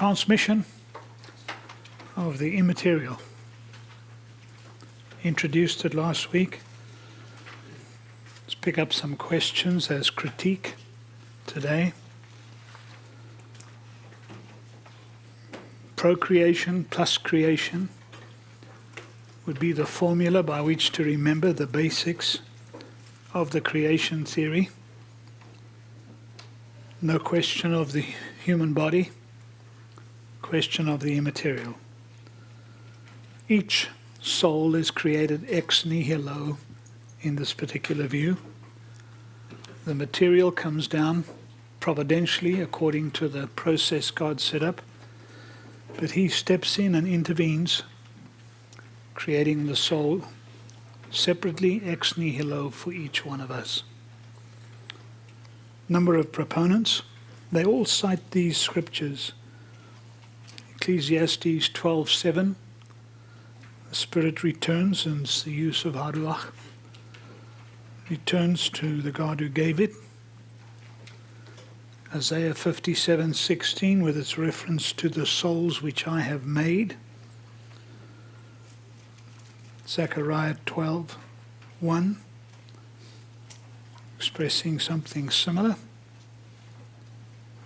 transmission of the immaterial. Introduced it last week. Let's pick up some questions as critique today. Procreation plus creation would be the formula by which to remember the basics of the creation theory. No question of the human body, question of the immaterial. Each soul is created ex nihilo in this particular view. The material comes down providentially according to the process God set up, but He steps in and intervenes, creating the soul separately ex nihilo for each one of us. Number of proponents, they all cite these scriptures. Ecclesiastes 12:7, the Spirit returns, and it's the use of haruach, returns to the God who gave it. Isaiah 57:16, with its reference to the souls which I have made. Zechariah 12:1, expressing something similar,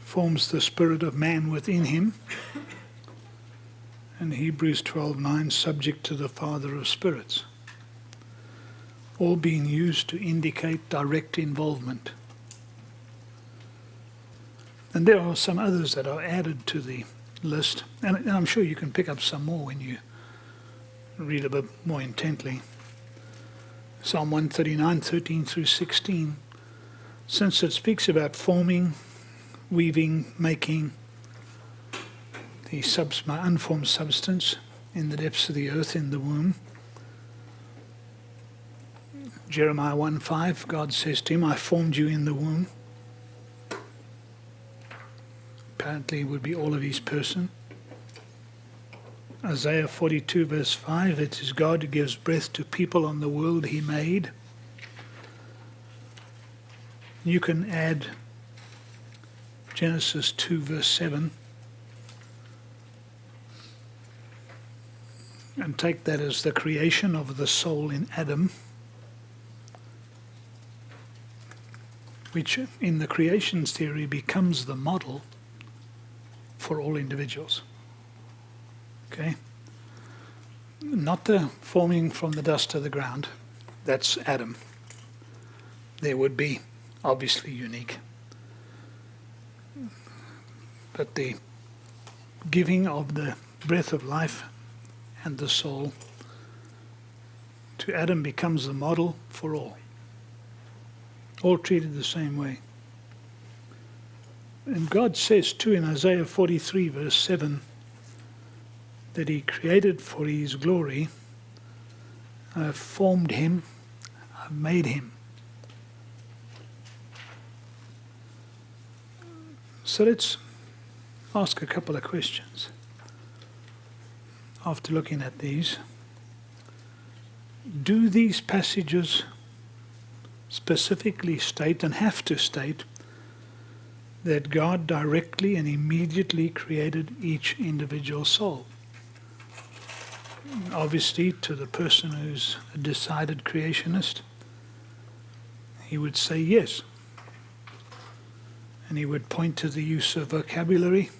forms the spirit of man within him. And Hebrews 12:9, subject to the Father of spirits. All being used to indicate direct involvement. And there are some others that are added to the list, and I'm sure you can pick up some more when you read a bit more intently. Psalm 139, 13 through 16. Since it speaks about forming, weaving, making the unformed substance in the depths of the earth, in the womb. Jeremiah 1:5, God says to him, I formed you in the womb. Apparently it would be all of his person. Isaiah 42 verse 5, it is God who gives breath to people on the world He made. You can add Genesis 2 verse 7 and take that as the creation of the soul in Adam, which in the creation theory becomes the model for all individuals. Okay? Not the forming from the dust of the ground. That's Adam. There would be obviously unique. But the giving of the breath of life and the soul to Adam becomes the model for all. All treated the same way. And God says too in Isaiah 43 verse 7 that He created for His glory. I have formed him, I've made him. So let's ask a couple of questions after looking at these. Do these passages specifically state, and have to state, that God directly and immediately created each individual soul? Obviously, to the person who's a decided creationist, he would say yes. And he would point to the use of vocabulary,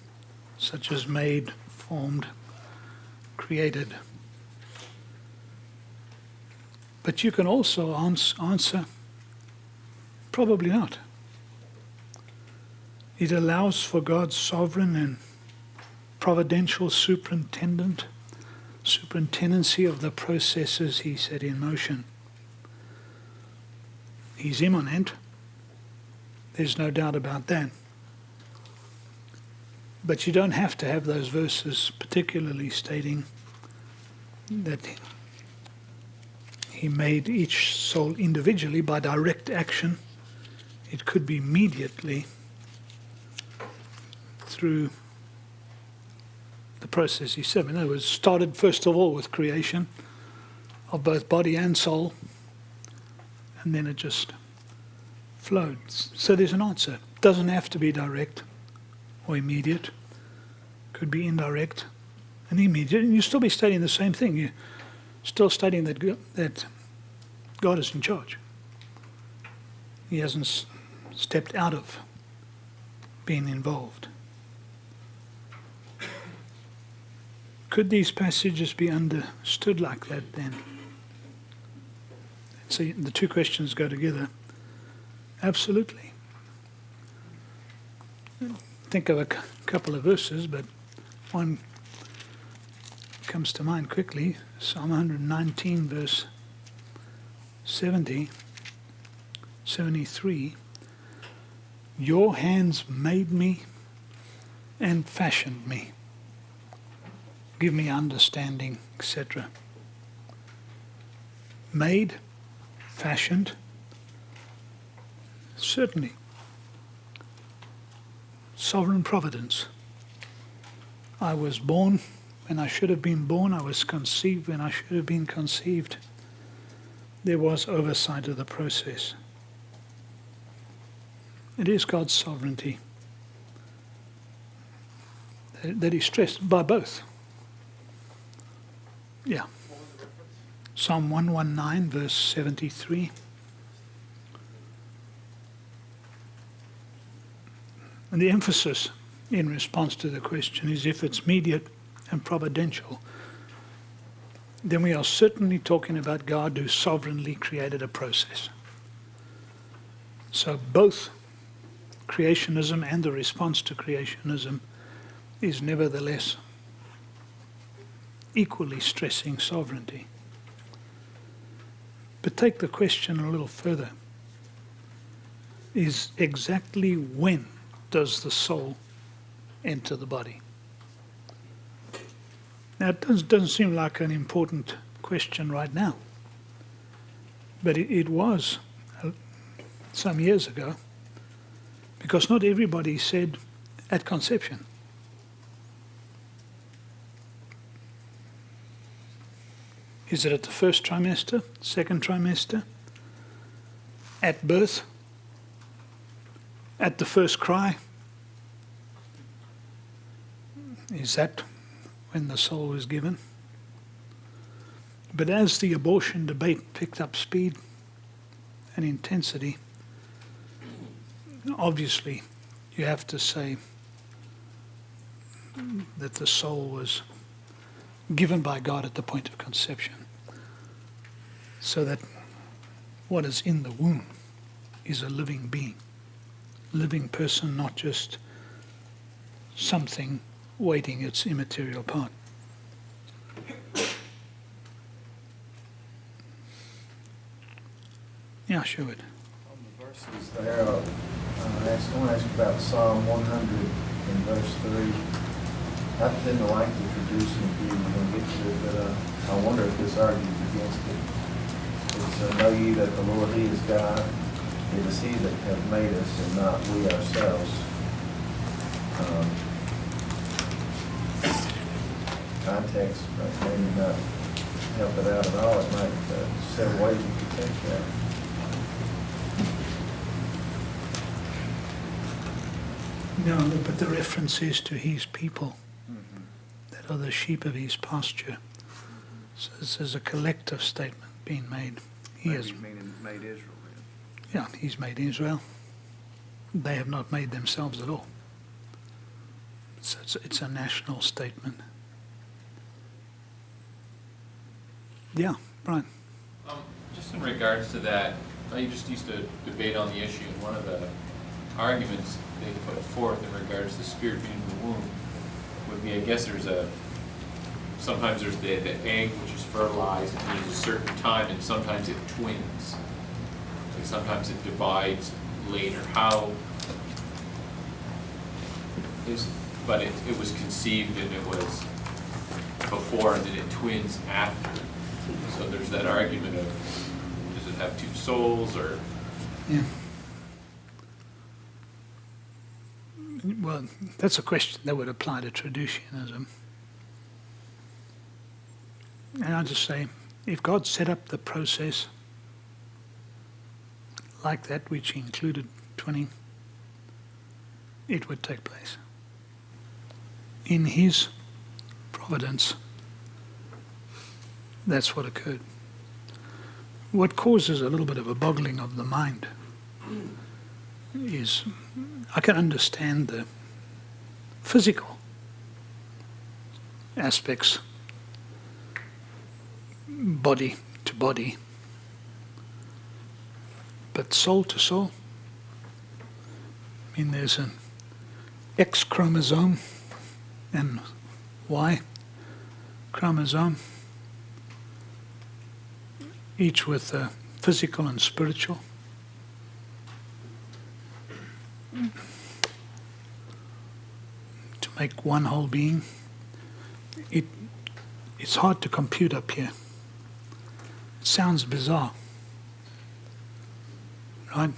such as made, formed, created. But you can also answer, probably not. It allows for God's sovereign and providential superintendency of the processes He set in motion. He's immanent. There's no doubt about that. But you don't have to have those verses particularly stating that He made each soul individually by direct action. It could be immediately through the process He set. In other words, started first of all with creation of both body and soul, and then it just flowed. So there's an answer. It doesn't have to be direct or immediate. could be indirect and immediate, and you still be studying the same thing. You're still studying that God is in charge. He hasn't stepped out of being involved. Could these passages be understood like that then? So the two questions go together. Absolutely. Think of a couple of verses, but one comes to mind quickly. Psalm 119, verse 73. Your hands made me and fashioned me. Give me understanding, etc. Made, fashioned, certainly. Sovereign providence. I was born when I should have been born. I was conceived when I should have been conceived. There was oversight of the process. It is God's sovereignty that is stressed by both. Yeah. Psalm 119, verse 73. And the emphasis in response to the question is if it's mediate and providential, then we are certainly talking about God who sovereignly created a process. So both creationism and the response to creationism is nevertheless equally stressing sovereignty. But take the question a little further. Is exactly when does the soul enter the body? Now, it doesn't seem like an important question right now, but it was some years ago, because not everybody said at conception. Is it at the first trimester, second trimester, at birth, at the first cry? Is that when the soul was given? But as the abortion debate picked up speed and intensity, obviously you have to say that the soul was given by God at the point of conception, so that what is in the womb is a living being, living person, not just something waiting its immaterial part. Yeah, show it. On the verses there, I want to ask you about Psalm 100 and verse 3. I tend to like the Traducian view. We're going to get to it, but I wonder if this argues against it. It's, know ye that the Lord, He is God. It is He that hath made us, and not we ourselves. Context might maybe not help it out at all. It might several ways you could take that. No, but the reference is to His people, that are the sheep of His pasture. So this is a collective statement being made. He has made Israel. Yeah, He's made Israel. They have not made themselves at all. So it's a national statement. Yeah, Brian. Just in regards to that, I just used to debate on the issue, and one of the arguments they put forth in regards to the spirit being in the womb would be, I guess sometimes there's the egg which is fertilized and needs a certain time, and sometimes it twins. Like sometimes it divides later. But it was conceived and it was before, and then it twins after. So there's that argument of, does it have two souls, or? Yeah. Well, that's a question that would apply to Traducianism. And I'll just say, if God set up the process like that, which included twinning, it would take place. in his providence, that's what occurred. What causes a little bit of a boggling of the mind is I can understand the physical aspects, body to body, but soul to soul. I mean, there's an X chromosome and Y chromosome, each with physical and spiritual. To make one whole being, it's hard to compute up here. It sounds bizarre, right?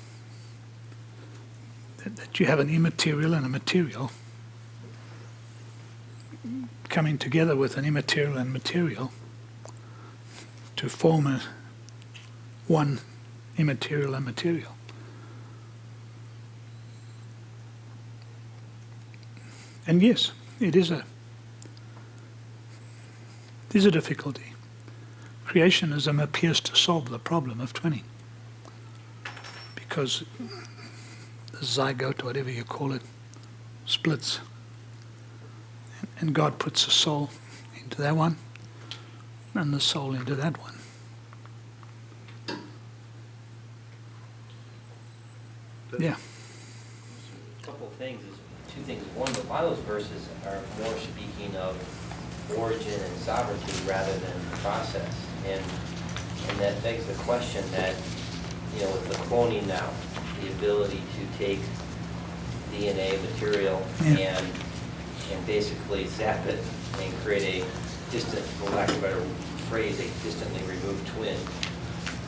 That you have an immaterial and a material coming together with an immaterial and material to form one immaterial and material. And yes, it is a difficulty. Creationism appears to solve the problem of twinning, because the zygote, whatever you call it, splits, and God puts a soul into that one and the soul into that one. Yeah. A couple of things, two things. One, the Bible's verses are more speaking of origin and sovereignty rather than process. And that begs the question that, with the cloning now, the ability to take DNA material and basically zap it and create a distant, for lack of a better phrase, a distantly removed twin.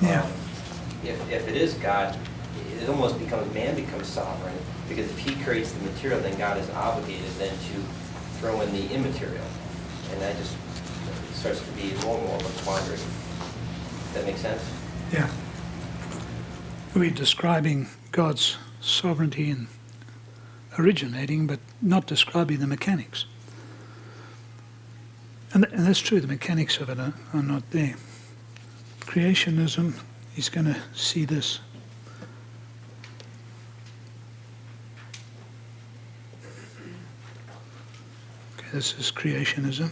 Yeah. If it is God, it almost becomes, man becomes sovereign, because if he creates the material, then God is obligated then to throw in the immaterial. And that just starts to be more and more of a quandary. Does that make sense? Yeah. We're describing God's sovereignty in originating, but not describing the mechanics. And that's true, the mechanics of it are not there. Creationism is going to see this. Okay, this is creationism.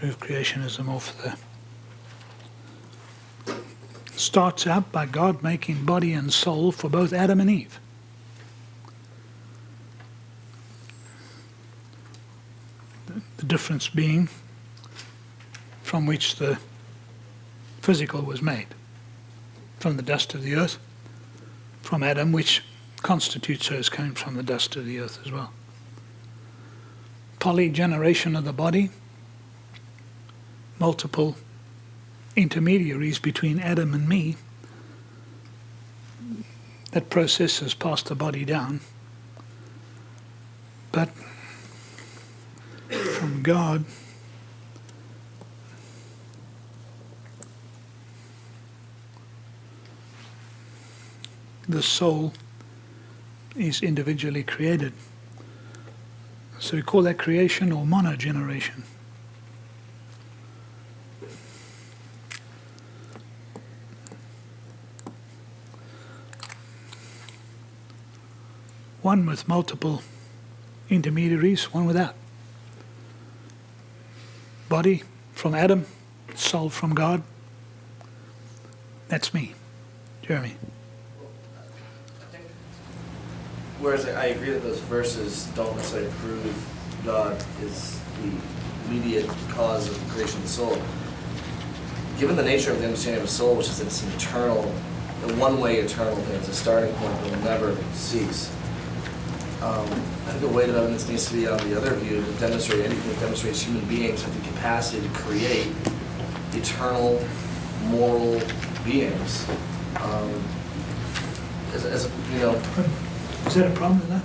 Move creationism off there. Starts out by God making body and soul for both Adam and Eve. The difference being from which the physical was made. From the dust of the earth, from Adam, which constitutes her as coming from the dust of the earth as well. Polygeneration of the body, multiple intermediaries between Adam and me. That process has passed the body down. But from God, the soul is individually created. So we call that creation or monogeneration. One with multiple intermediaries, one without. Body from Adam, soul from God. That's me, Jeremy. Whereas I agree that those verses don't necessarily prove God is the immediate cause of the creation of the soul. Given the nature of the understanding of a soul, which is that it's an eternal, a one-way eternal thing, it's a starting point that will never cease. I think the weight of evidence needs to be on the other view to demonstrate anything that demonstrates human beings have the capacity to create eternal, moral beings. Is that a problem with that?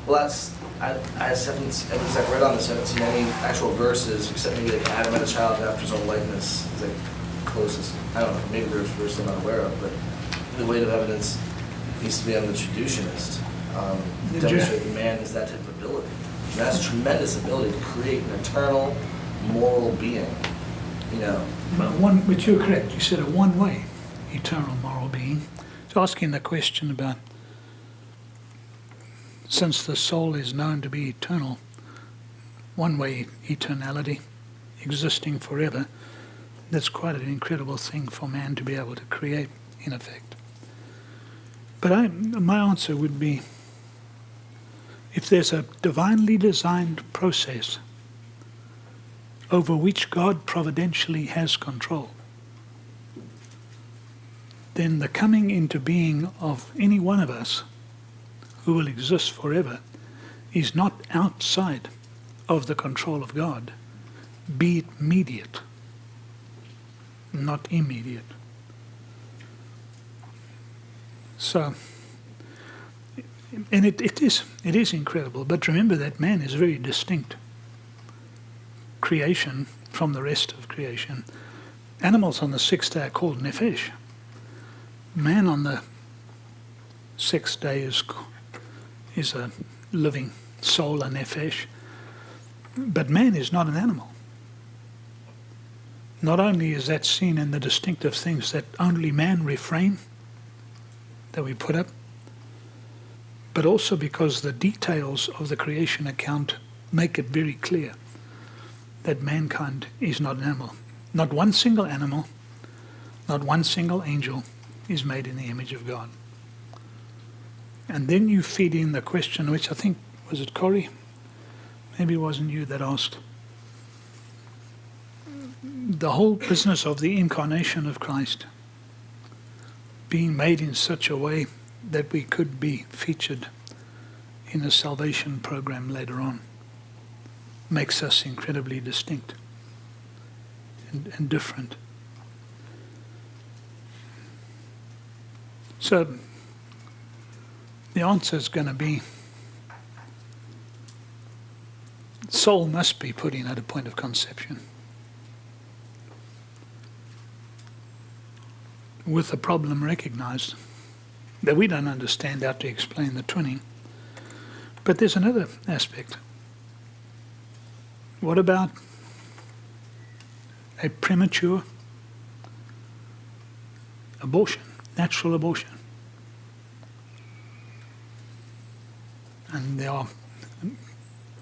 Well, that's I haven't, evidence I've read on this, I haven't seen any actual verses except maybe like Adam had a child after his own likeness. It's like closest. I don't know. Maybe there's verses I'm not aware of, but the weight of evidence needs to be on the traducianist. The Demonstrate that man has that type of ability. Man has a tremendous ability to create an eternal moral being. You know, But you're correct. You said a one-way eternal moral being. So asking the question about, since the soul is known to be eternal, one-way eternality, existing forever, that's quite an incredible thing for man to be able to create, in effect. But my answer would be, if there's a divinely designed process over which God providentially has control, then the coming into being of any one of us who will exist forever is not outside of the control of God, be it mediate, not immediate. So, and it is incredible, but remember that man is very distinct creation from the rest of creation. Animals on the sixth day are called nephesh. Man on the sixth day is a living soul, a nephesh. But man is not an animal. Not only is that seen in the distinctive things that only man refrain, that we put up, but also because the details of the creation account make it very clear that mankind is not an animal. Not one single animal, not one single angel is made in the image of God. And then you feed in the question, which I think, was it Corey? Maybe it wasn't you that asked. The whole business of the incarnation of Christ being made in such a way that we could be featured in a salvation program later on makes us incredibly distinct and different. So the answer is going to be soul must be put in at a point of conception, with the problem recognized that we don't understand how to explain the twinning. But there's another aspect. What about a premature abortion, natural abortion? And there are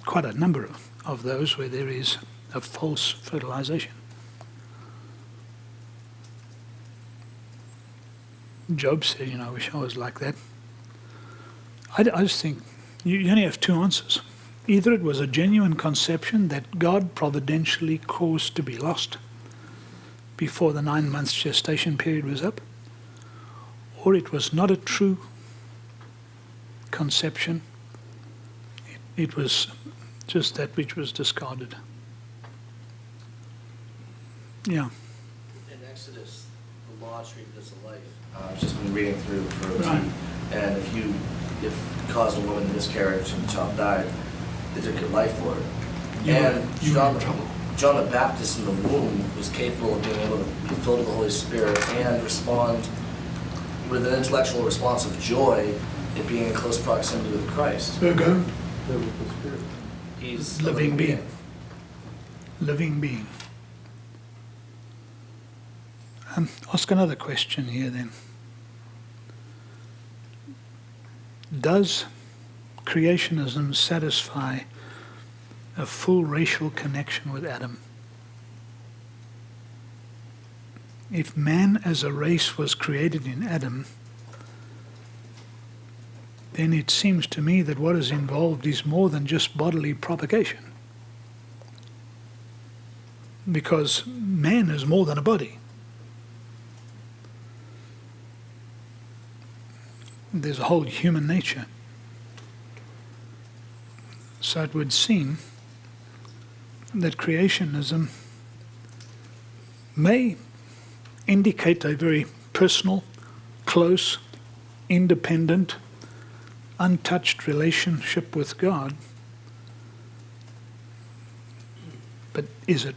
quite a number of those where there is a false fertilization. Job said, I wish I was like that. I just think you only have two answers. Either it was a genuine conception that God providentially caused to be lost before the 9 months gestation period was up, or it was not a true conception. It was just that which was discarded. Yeah. In Exodus, the law treated as a life. I've just been reading through for a Right. and if you caused a woman miscarriage and the child died, they took your life for it. You were John, in trouble. John the Baptist in the womb was capable of being able to be filled with the Holy Spirit and respond with an intellectual response of joy at being in close proximity with Christ. Ergo, He's a living being. Living being. Ask another question here then. Does creationism satisfy a full racial connection with Adam? If man as a race was created in Adam, then it seems to me that what is involved is more than just bodily propagation. Because man is more than a body. There's a whole human nature. So it would seem that creationism may indicate a very personal, close, independent, untouched relationship with God. But is it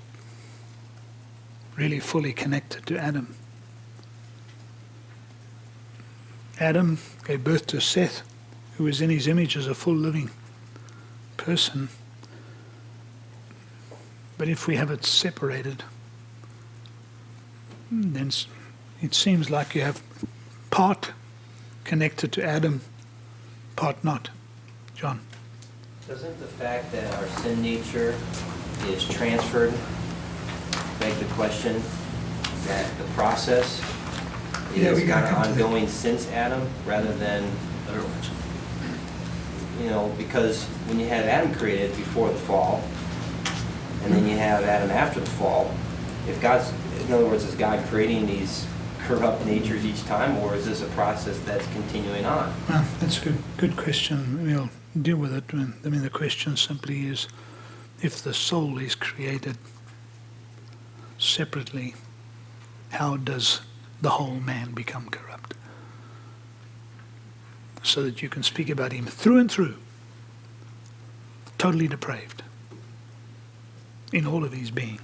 really fully connected to Adam? Adam gave birth to Seth, who was in his image as a full living person. But if we have it separated, then it seems like you have part connected to Adam, part not. John? Doesn't the fact that our sin nature is transferred beg the question that the process Yeah, is we gotta kind of come to that. ongoing since Adam rather than, because when you had Adam created before the fall, and then you have Adam after the fall, in other words, is God creating these corrupt natures each time, or is this a process that's continuing on? Well, that's a good question. We'll deal with it. The question simply is, if the soul is created separately, how does the whole man become corrupt? So that you can speak about him through and through, totally depraved in all of his being.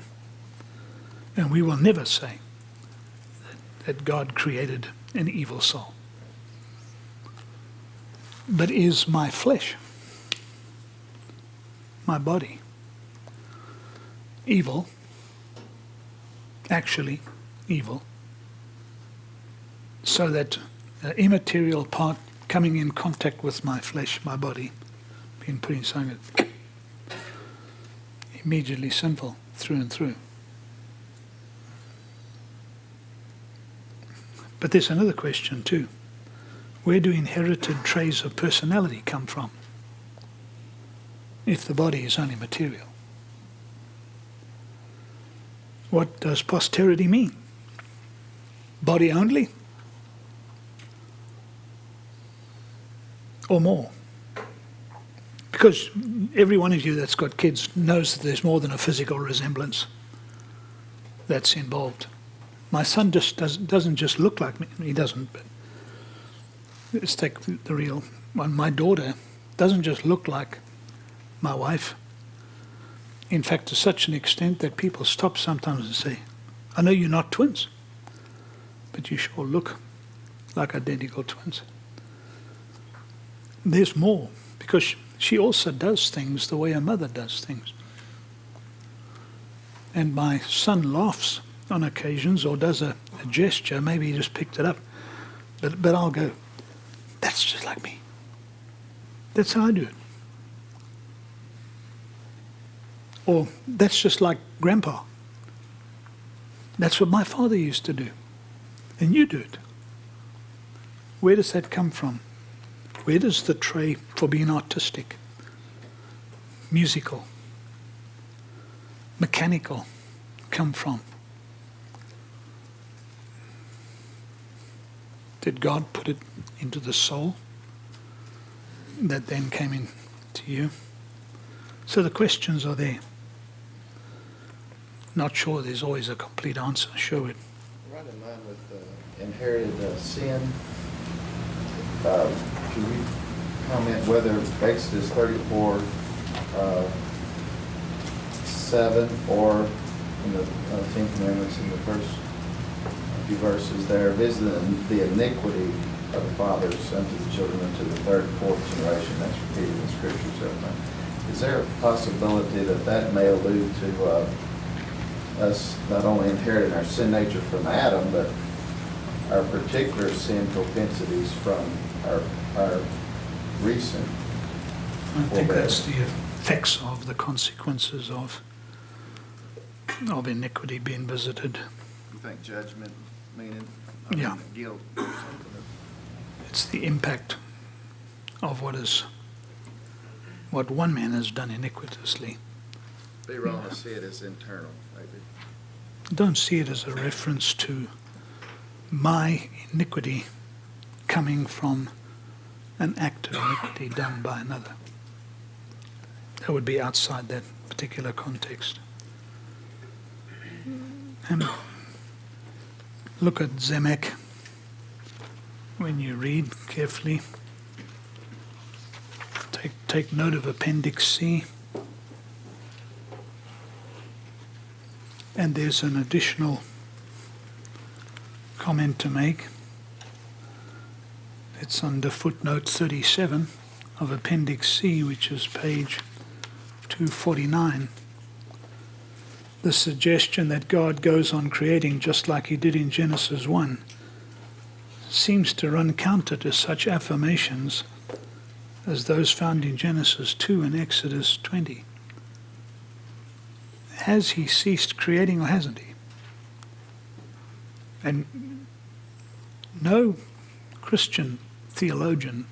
And we will never say that God created an evil soul. But is my flesh, my body, evil, actually evil, so that an immaterial part coming in contact with my flesh, my body, being put in something that's immediately sinful through and through? But there's another question too. Where do inherited traits of personality come from if the body is only material? What does posterity mean? Body only? Or more? Because every one of you that's got kids knows that there's more than a physical resemblance that's involved. My son just doesn't just look like me. He doesn't, but let's take the real one. My daughter doesn't just look like my wife. In fact, to such an extent that people stop sometimes and say, I know you're not twins, but you sure look like identical twins. There's more, because she also does things the way her mother does things. And my son laughs on occasions or does a gesture, maybe he just picked it up, but I'll go, that's just like me. That's how I do it. Or that's just like Grandpa. That's what my father used to do. And you do it. Where does that come from? Where does the trait for being artistic, musical, mechanical come from? Did God put it into the soul that then came into you? So the questions are there. Not sure there's always a complete answer. Show it. Right in line with inherited sin, could we comment whether Exodus 34, 7, or in the Ten Commandments in the first few verses there, is the iniquity of the fathers unto the children unto the third and fourth generation? That's repeated in Scripture several times. Is there a possibility that may allude to us not only inheriting our sin nature from Adam, but our particular sin propensities from our recent I think forebears? that's the effects of the consequences of iniquity being visited. You think judgment meaning? Yeah. Guilt or something? It's the impact of what one man has done iniquitously. Be wrong to see it as internal, maybe. Don't see it as a reference to my iniquity coming from an act of iniquity done by another. That would be outside that particular context. And look at Zemek when you read carefully. Take note of Appendix C. And there's an additional comment to make. It's under footnote 37 of Appendix C, which is page 249. The suggestion that God goes on creating just like he did in Genesis 1 seems to run counter to such affirmations as those found in Genesis 2 and Exodus 20. Has he ceased creating or hasn't he? And no Christian theologian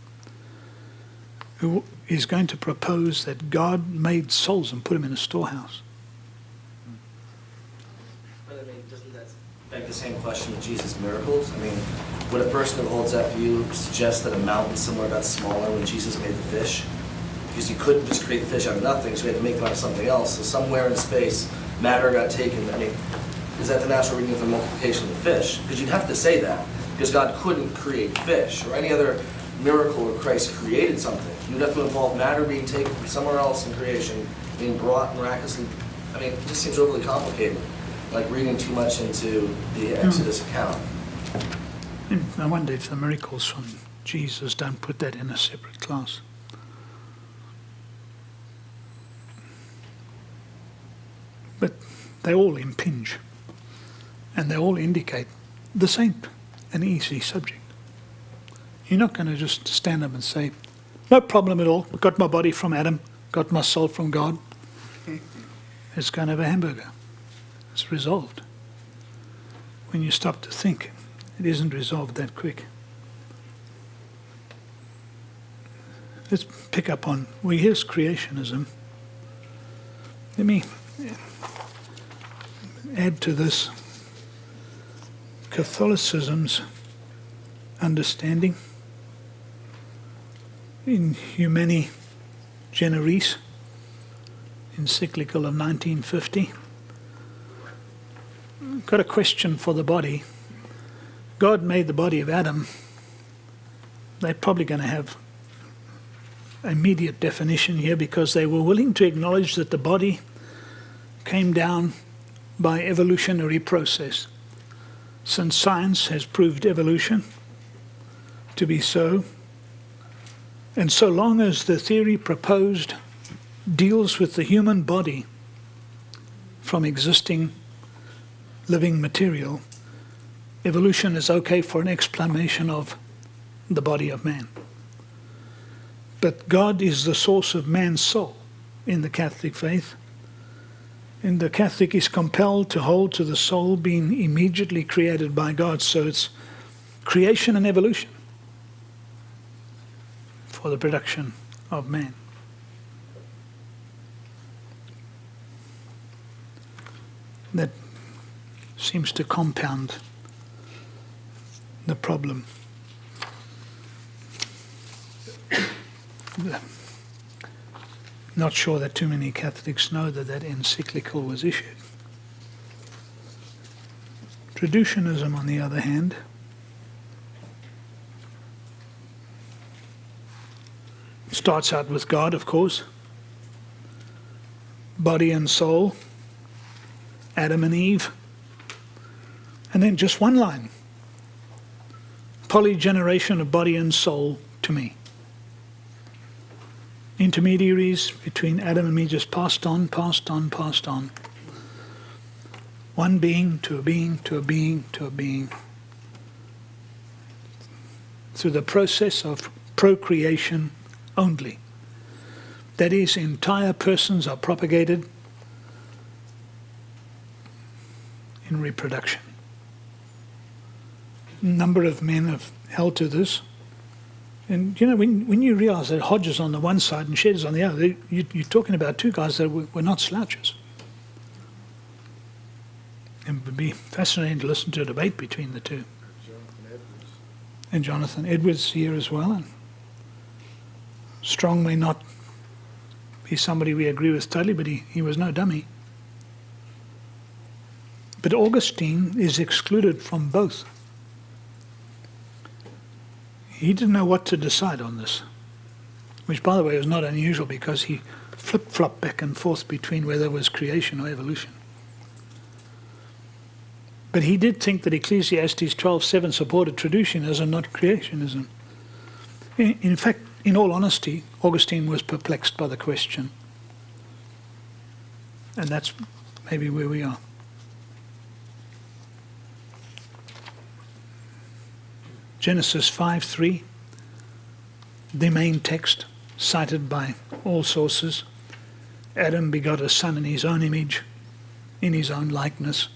who is going to propose that God made souls and put them in a storehouse. But I mean, doesn't that beg the same question with Jesus' miracles? I mean, would a person who holds that view suggest that a mountain somewhere got smaller when Jesus made the fish? Because you couldn't just create the fish out of nothing, so you had to make them out of something else. So somewhere in space, matter got taken. I mean, is that the natural reading of the multiplication of the fish? Because you'd have to say that, because God couldn't create fish or any other miracle where Christ created something. You'd have to involve matter being taken from somewhere else in creation, being brought miraculously. I mean, it just seems overly complicated, like reading too much into the Exodus account. I wonder if the miracles from Jesus don't put that in a separate class. But they all impinge, and they all indicate this ain't an easy subject. You're not going to just stand up and say, no problem at all, got my body from Adam, got my soul from God. It's kind of a hamburger. It's resolved. When you stop to think, it isn't resolved that quick. Let's pick up on, well, here's creationism. Let me add to this Catholicism's understanding in Humani Generis, encyclical of 1950. Got a question for the body. God made the body of Adam. They're probably going to have immediate definition here because they were willing to acknowledge that the body came down by evolutionary process. Since science has proved evolution to be so, and so long as the theory proposed deals with the human body from existing living material, evolution is okay for an explanation of the body of man. But God is the source of man's soul in the Catholic faith. And the Catholic is compelled to hold to the soul being immediately created by God. So it's creation and evolution for the production of man. That seems to compound the problem. Not sure that too many Catholics know that that encyclical was issued. Traducianism, on the other hand, starts out with God, of course, body and soul, Adam and Eve, and then just one line, polygeneration of body and soul to me. Intermediaries between Adam and me just passed on. One being to a being to a being to a being. Through the process of procreation only. That is, entire persons are propagated in reproduction. A number of men have held to this. And, you know, when you realize that Hodge is on the one side and Shedd is on the other, you're talking about two guys that were not slouches. And it would be fascinating to listen to a debate between the two. And Jonathan Edwards here as well. And Strong may not be somebody we agree with totally, but he was no dummy. But Augustine is excluded from both. He didn't know what to decide on this, which, by the way, was not unusual because he flip-flopped back and forth between whether it was creation or evolution. But he did think that Ecclesiastes 12:7 supported traducianism, not creationism. In fact, in all honesty, Augustine was perplexed by the question. And that's maybe where we are. Genesis 5:3, the main text cited by all sources. Adam begot a son in his own image, in his own likeness.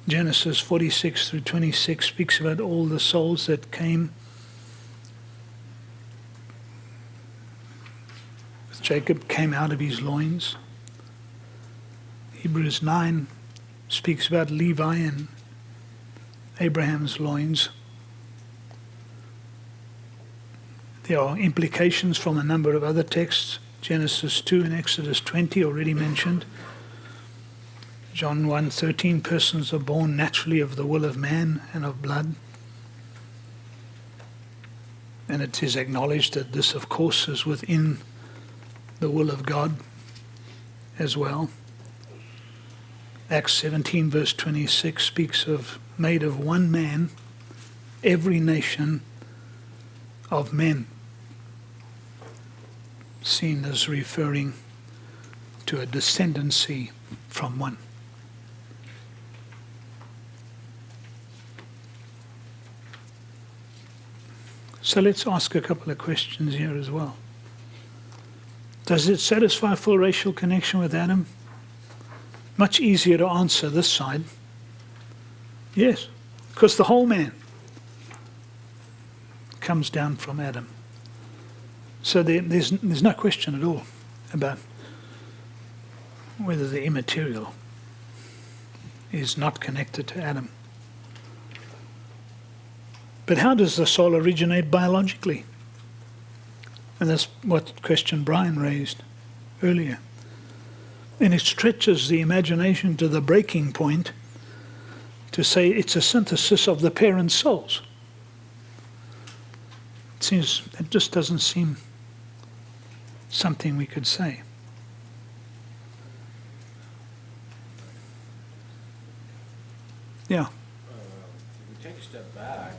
Genesis 46 through 26 speaks about all the souls that came with Jacob, came out of his loins. Hebrews 9 speaks about Levi and Abraham's loins. There are implications from a number of other texts. Genesis 2 and Exodus 20 already mentioned. John 1:13, persons are born naturally of the will of man and of blood. And it is acknowledged that this, of course, is within the will of God as well. Acts 17 verse 26 speaks of made of one man, every nation of men, seen as referring to a descendancy from one. So let's ask a couple of questions here as well. Does it satisfy full racial connection with Adam? Much easier to answer this side. Yes, because the whole man comes down from Adam. So there's no question at all about whether the immaterial is not connected to Adam. But how does the soul originate biologically? And that's what question Brian raised earlier. And it stretches the imagination to the breaking point to say it's a synthesis of the parent souls. It just doesn't seem something we could say. Yeah. If we take a step back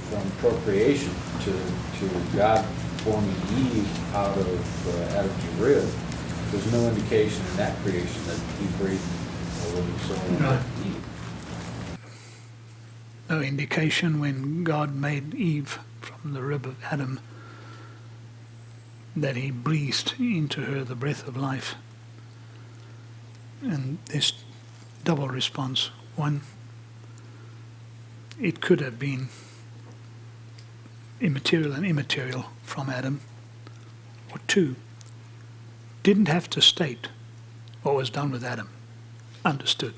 from procreation to God forming Eve out of Adam's rib, there's no indication in that creation that he breathed a living soul into Eve. No indication when God made Eve from the rib of Adam that he breathed into her the breath of life. And this double response. One, it could have been immaterial and immaterial from Adam. Or two, didn't have to state what was done with Adam. Understood.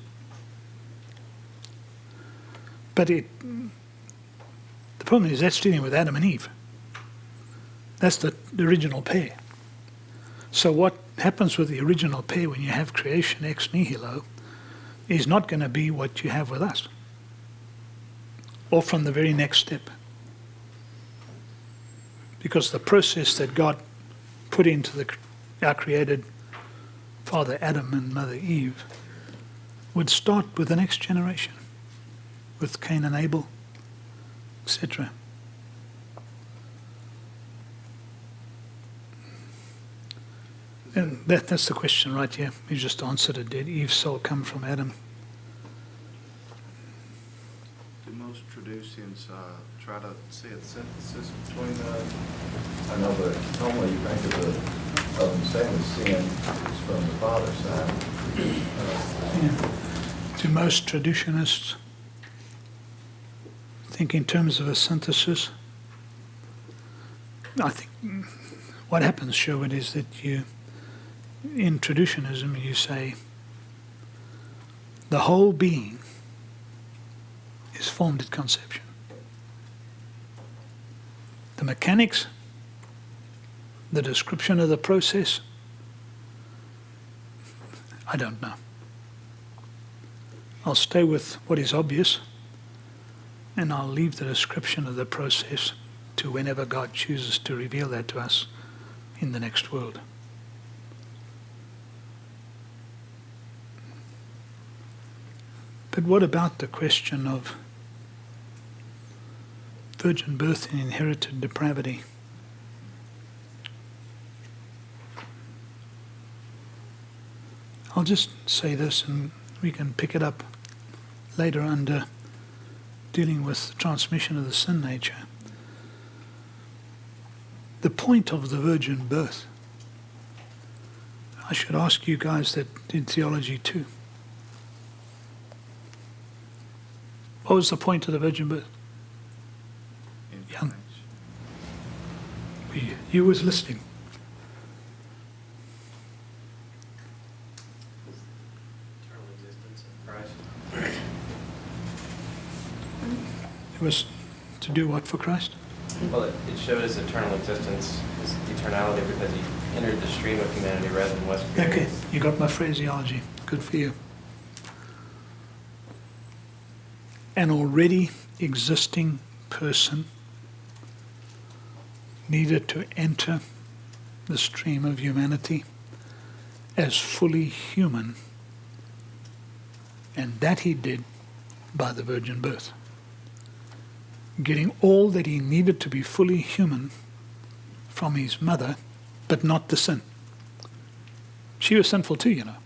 But the problem is that's dealing with Adam and Eve. That's the original pair. So what happens with the original pair when you have creation ex nihilo is not going to be what you have with us. Or from the very next step. Because the process that God put into our created father Adam and mother Eve would start with the next generation, with Cain and Abel, etc. And that's the question right here. You just answered it. Did Eve's soul come from Adam? Do most traducians try to see a synthesis between I know, but normally you think of them saying the sin is from the father's side. Do most traditionists think in terms of a synthesis? I think what happens, Sherwood, is that in Traducianism you say the whole being is formed at conception. The mechanics, the description of the process, I don't know. I'll stay with what is obvious, and I'll leave the description of the process to whenever God chooses to reveal that to us in the next world. But what about the question of virgin birth and inherited depravity. I'll just say this and we can pick it up later under dealing with the transmission of the sin nature. The point of the virgin birth, I should ask you guys that did theology too. What was the point of the virgin birth? Young. You was listening. Eternal existence of Christ. It was to do what for Christ? Well, it showed his eternal existence, his eternality, because he entered the stream of humanity rather than was created. Okay, you got my phraseology. Good for you. An already existing person needed to enter the stream of humanity as fully human, and that he did by the virgin birth, getting all that he needed to be fully human from his mother, but not the sin. She was sinful too, you know,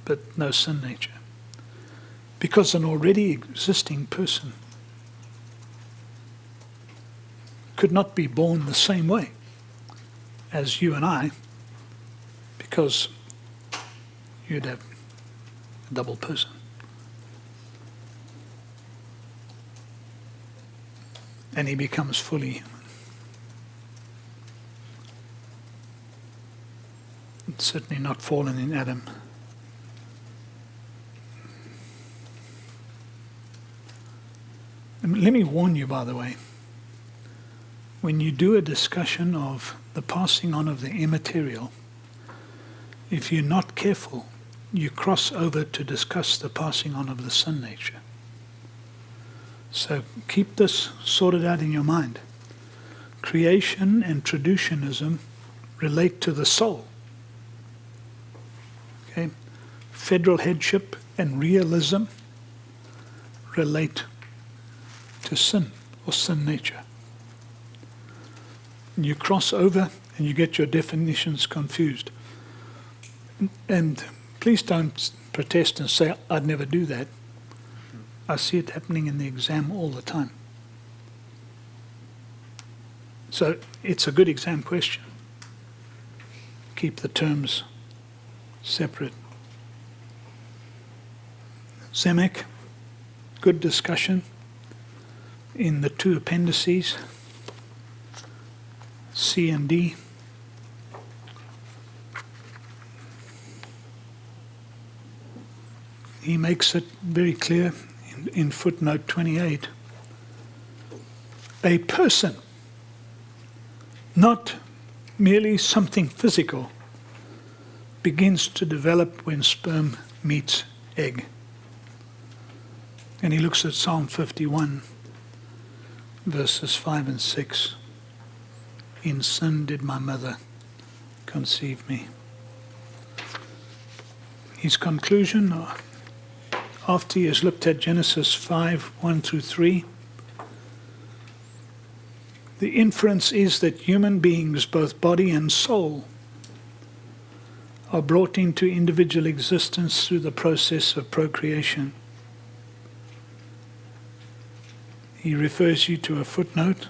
but no sin nature. Because an already existing person could not be born the same way as you and I, because you'd have a double person. And he becomes fully human. It's certainly not fallen in Adam. And let me warn you, by the way, when you do a discussion of the passing on of the immaterial, if you're not careful, you cross over to discuss the passing on of the sin nature. So keep this sorted out in your mind. Creation and Traducianism relate to the soul. Okay? Federal headship and realism relate to sin or sin nature. You cross over and you get your definitions confused. And please don't protest and say, I'd never do that. I see it happening in the exam all the time. So it's a good exam question. Keep the terms separate. Zemek, good discussion in the two appendices, C and D. He makes it very clear in footnote 28. A person, not merely something physical, begins to develop when sperm meets egg. And he looks at Psalm 51, verses 5 and 6. In sin did my mother conceive me. His conclusion, after he has looked at Genesis 5, 1 through 3, the inference is that human beings, both body and soul, are brought into individual existence through the process of procreation. He refers you to a footnote.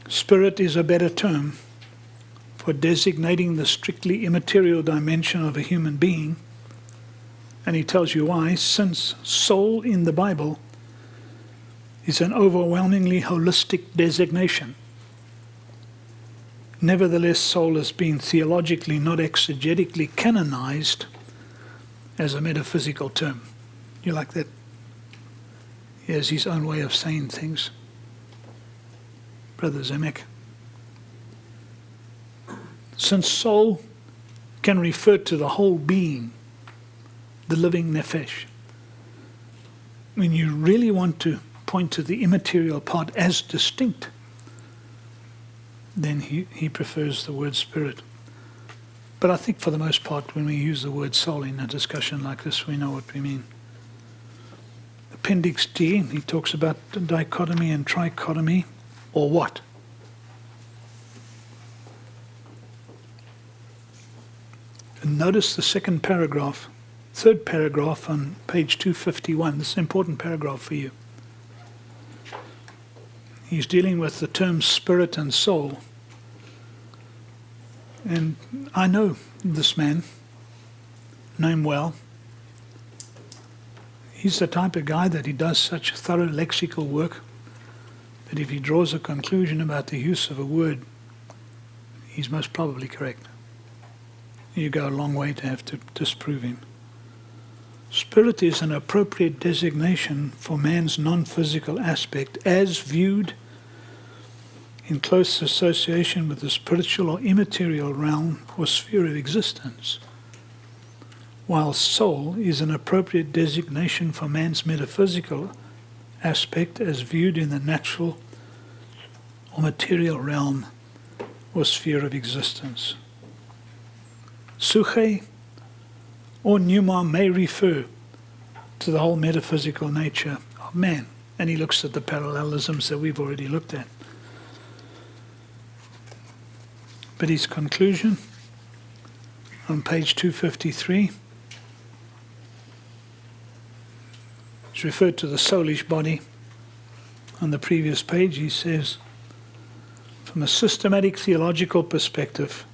Spirit is a better term for designating the strictly immaterial dimension of a human being. And he tells you why, since soul in the Bible is an overwhelmingly holistic designation. Nevertheless, soul has been theologically, not exegetically, canonized as a metaphysical term. You like that? He has his own way of saying things. Brother Zemek. Since soul can refer to the whole being, the living nephesh, when you really want to point to the immaterial part as distinct, then he prefers the word spirit. But I think for the most part, when we use the word soul in a discussion like this, we know what we mean. Appendix D, he talks about dichotomy and trichotomy, or what? And notice the third paragraph on page 251. This is an important paragraph for you. He's dealing with the terms spirit and soul. And I know this man, know him well. He's the type of guy that he does such thorough lexical work that if he draws a conclusion about the use of a word, he's most probably correct. You go a long way to have to disprove him. Spirit is an appropriate designation for man's non-physical aspect as viewed in close association with the spiritual or immaterial realm or sphere of existence, while soul is an appropriate designation for man's metaphysical aspect as viewed in the natural or material realm or sphere of existence. Suche or pneuma may refer to the whole metaphysical nature of man, and he looks at the parallelisms that we've already looked at. But his conclusion on page 253 is referred to the soulish body. On the previous page, he says, from a systematic theological perspective,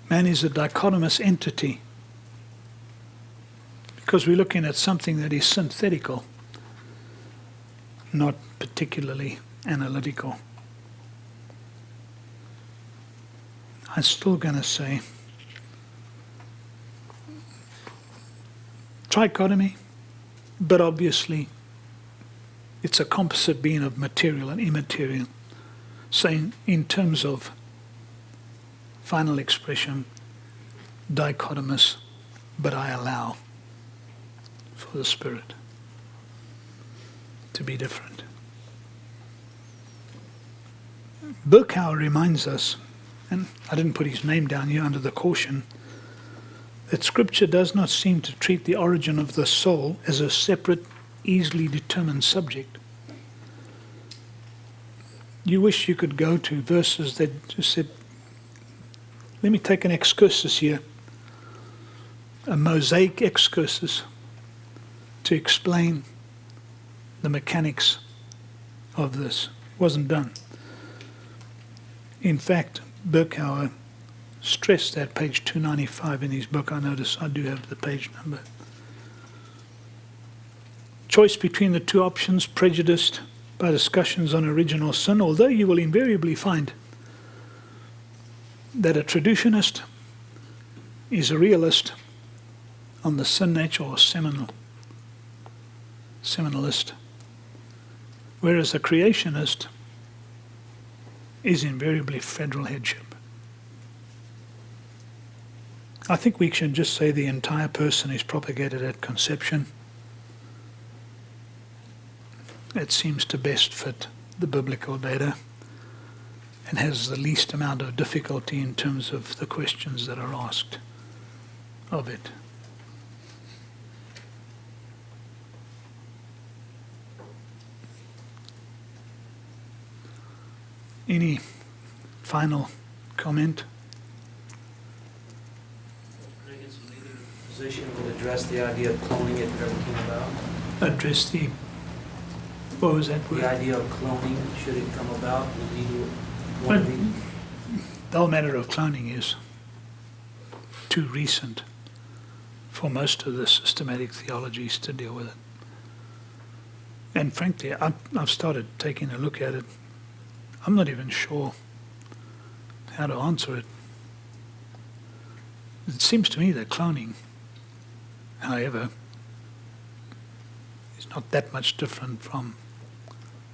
man is a dichotomous entity because we're looking at something that is synthetical, not particularly analytical. I'm still going to say trichotomy, but obviously it's a composite being of material and immaterial. Saying in terms of final expression, dichotomous, but I allow for the Spirit to be different. Berkouwer reminds us, and I didn't put his name down here under the caution, that Scripture does not seem to treat the origin of the soul as a separate, easily determined subject. You wish you could go to verses that just said, let me take an excursus here, a mosaic excursus, to explain the mechanics of this. It wasn't done. In fact, Berkouwer stressed that page 295 in his book. I notice I do have the page number. Choice between the two options, prejudiced by discussions on original sin, although you will invariably find that a traducianist is a realist on the sin nature or seminalist, whereas a creationist is invariably federal headship. I think we should just say the entire person is propagated at conception. It seems to best fit the biblical data and has the least amount of difficulty in terms of the questions that are asked of it. Any final comment? Reagan's leading position would address the idea of cloning if it ever came about. Address the, what was that word? The idea of cloning, should it come about, would lead to one of these. The whole matter of cloning is too recent for most of the systematic theologies to deal with it. And frankly, I've started taking a look at it. I'm not even sure how to answer it. It seems to me that cloning, however, is not that much different from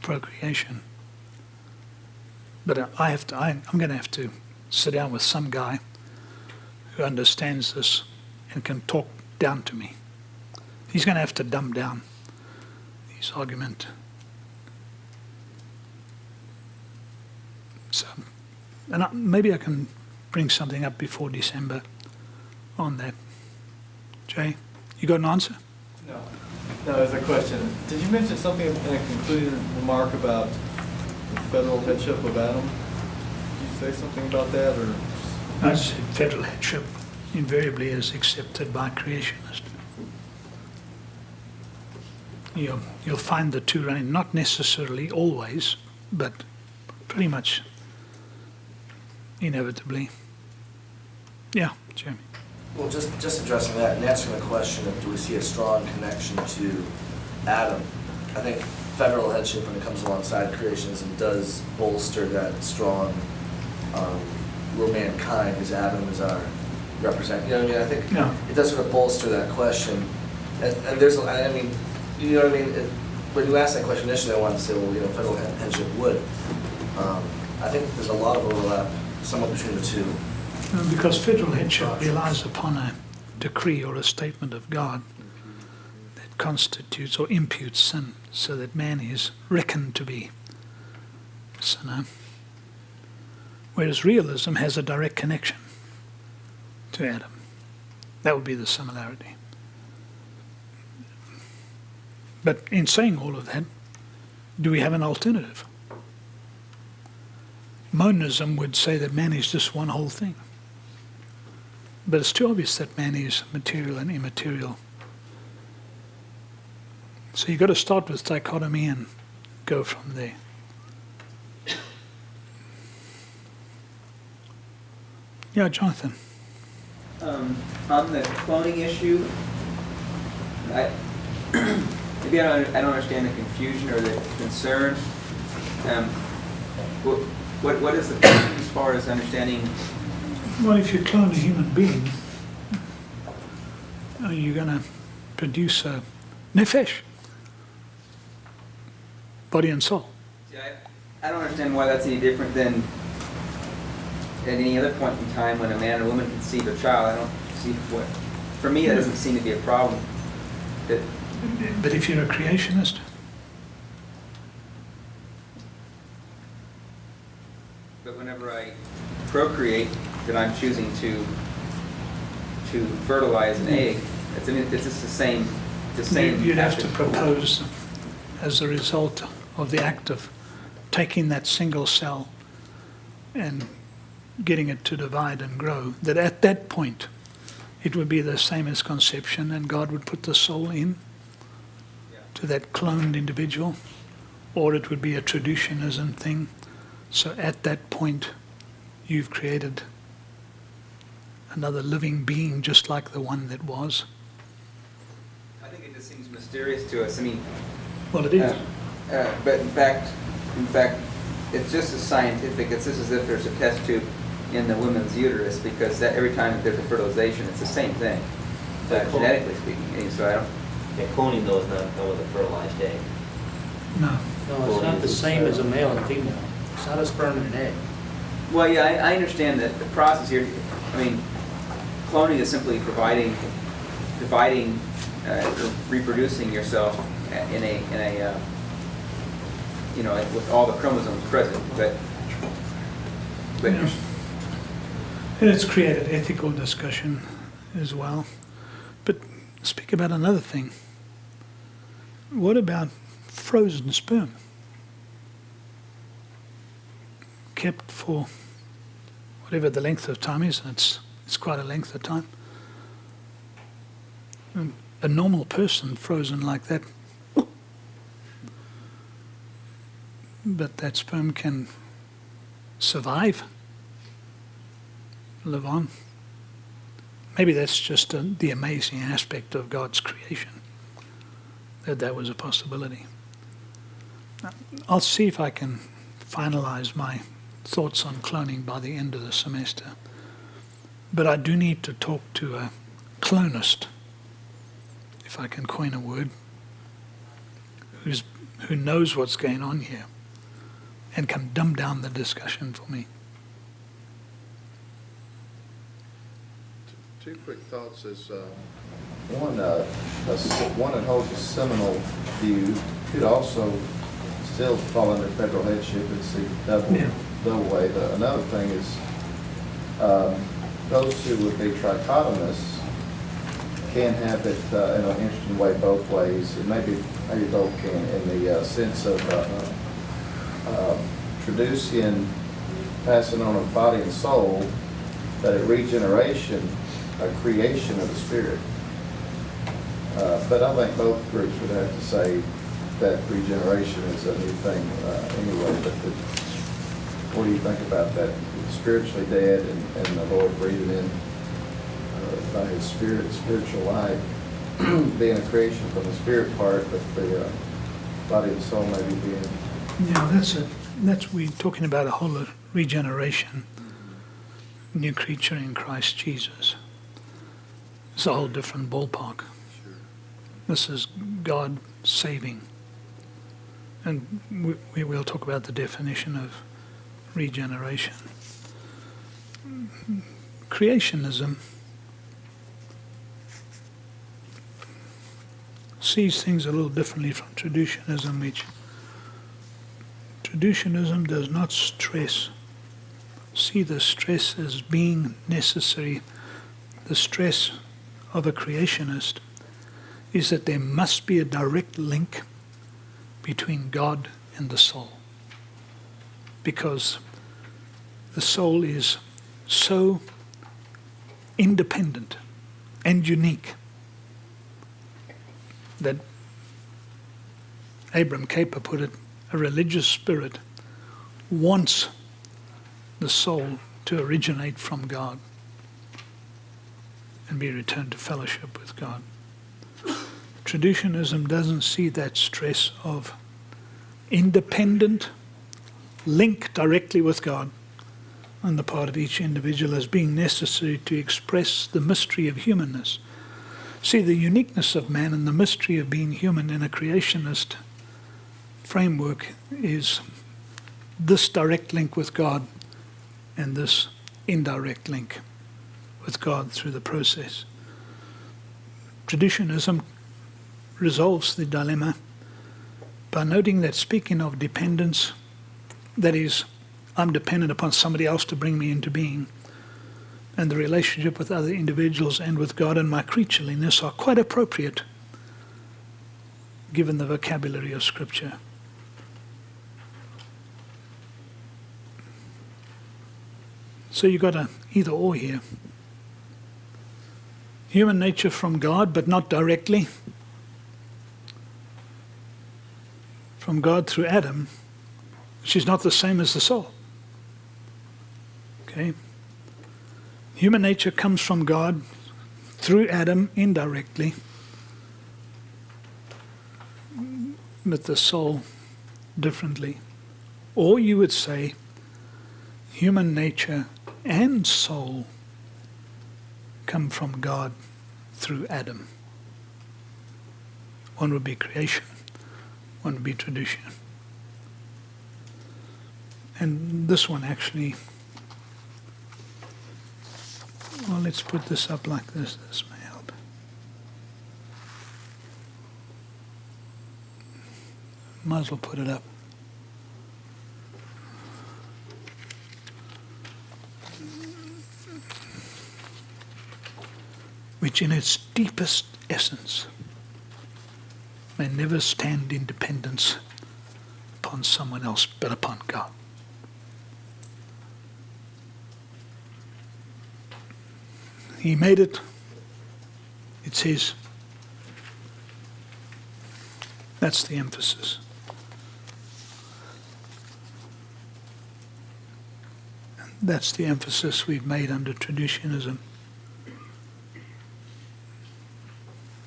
procreation. But I'm going to have to sit down with some guy who understands this and can talk down to me. He's going to have to dumb down his argument. So, and maybe I can bring something up before December on that. Jay, you got an answer? No. No, there's a question. Did you mention something in a concluding remark about the federal headship of Adam? Did you say something about that, or? As federal headship invariably is accepted by creationists. You'll find the two running, not necessarily always, but pretty much inevitably. Yeah, Jeremy. Well, just addressing that and answering the question of do we see a strong connection to Adam, I think federal headship, when it comes alongside creationism, does bolster that strong, we're mankind, is Adam is our representative. You know what I mean? I think Yeah. it does sort of bolster that question. And there's, I mean, you know what I mean? When you asked that question initially, I wanted to say, well, you know, federal headship would. I think there's a lot of overlap, somewhat between the two. Because federal headship relies upon a decree or a statement of God that constitutes or imputes sin, so that man is reckoned to be sinner. Whereas realism has a direct connection to Adam. That would be the similarity. But in saying all of that, do we have an alternative? Monism would say that man is just one whole thing. But it's too obvious that man is material and immaterial. So you've got to start with dichotomy and go from there. Yeah, Jonathan. On the cloning issue, maybe I don't understand the confusion or the concern. What is the question as far as understanding? Well, if you clone a human being, are you going to produce a nefesh, body and soul? See, I don't understand why that's any different than at any other point in time when a man and a woman conceive a child. I don't see what. For me, that doesn't seem to be a problem. But if you're a creationist, but whenever I procreate, that I'm choosing to fertilize an egg, it's just the same. You'd have to propose, as a result of the act of taking that single cell and getting it to divide and grow, that at that point it would be the same as conception, and God would put the soul in to that cloned individual, or it would be a Traducianism thing. So at that point, you've created another living being just like the one that was. I think it just seems mysterious to us. I mean, Well, it is. but in fact, it's just as scientific. It's just as if there's a test tube in the woman's uterus, because that every time that there's a fertilization, it's the same thing, genetically speaking. And so I don't. Yeah, cloning though is not done with a fertilized egg. No. No, it's not the same as a male and female. It's not a sperm and an egg. Well, yeah, I understand that the process here. I mean, cloning is simply dividing, or reproducing yourself in a you know, with all the chromosomes present, but. Yeah. And it's created ethical discussion as well. But speak about another thing. What about frozen sperm? Kept for whatever the length of time is, and it's quite a length of time. A normal person frozen like that, but that sperm can survive, live on. Maybe that's just the amazing aspect of God's creation, that was a possibility. I'll see if I can finalize my thoughts on cloning by the end of the semester. But I do need to talk to a clonist, if I can coin a word, who knows what's going on here and can dumb down the discussion for me. Two quick thoughts is, one that holds a seminal view could also still fall under federal headship. It's the double way. Another thing is, those who would be trichotomists can have it in an interesting way both ways, and maybe both can, in the sense of Traducian passing on of body and soul, that a regeneration, a creation of the spirit. But I think both groups would have to say that regeneration is a new thing anyway. But what do you think about that? Spiritually dead and the Lord breathing in by His Spirit, spiritual life, being a creation from the spirit part, but the body and soul maybe being. Yeah, that's we're talking about a whole of regeneration, new creature in Christ Jesus. It's a whole different ballpark. This is God saving. And we will talk about the definition of regeneration. Creationism sees things a little differently from Traducianism, which Traducianism does not see the stress as being necessary. The stress of a creationist is that there must be a direct link between God and the soul, because the soul is so independent and unique that Abram Caper put it, a religious spirit wants the soul to originate from God and be returned to fellowship with God. Traducianism doesn't see that stress of independent link directly with God on the part of each individual as being necessary to express the mystery of humanness. See, the uniqueness of man and the mystery of being human in a creationist framework is this direct link with God and this indirect link with God through the process. Traducianism resolves the dilemma by noting that, speaking of dependence, that is, I'm dependent upon somebody else to bring me into being, and the relationship with other individuals and with God and my creatureliness are quite appropriate given the vocabulary of Scripture. So you've got an either or here. Human nature from God, but not directly. From God through Adam, which is not the same as the soul. Okay? Human nature comes from God through Adam indirectly, but the soul differently. Or you would say human nature and soul come from God through Adam. One would be creation, one would be tradition. And this one actually, well, let's put this up like this. This may help. Might as well put it up. Which in its deepest essence may never stand in dependence upon someone else but upon God. He made it. It's His. That's the emphasis. That's the emphasis we've made under Traducianism.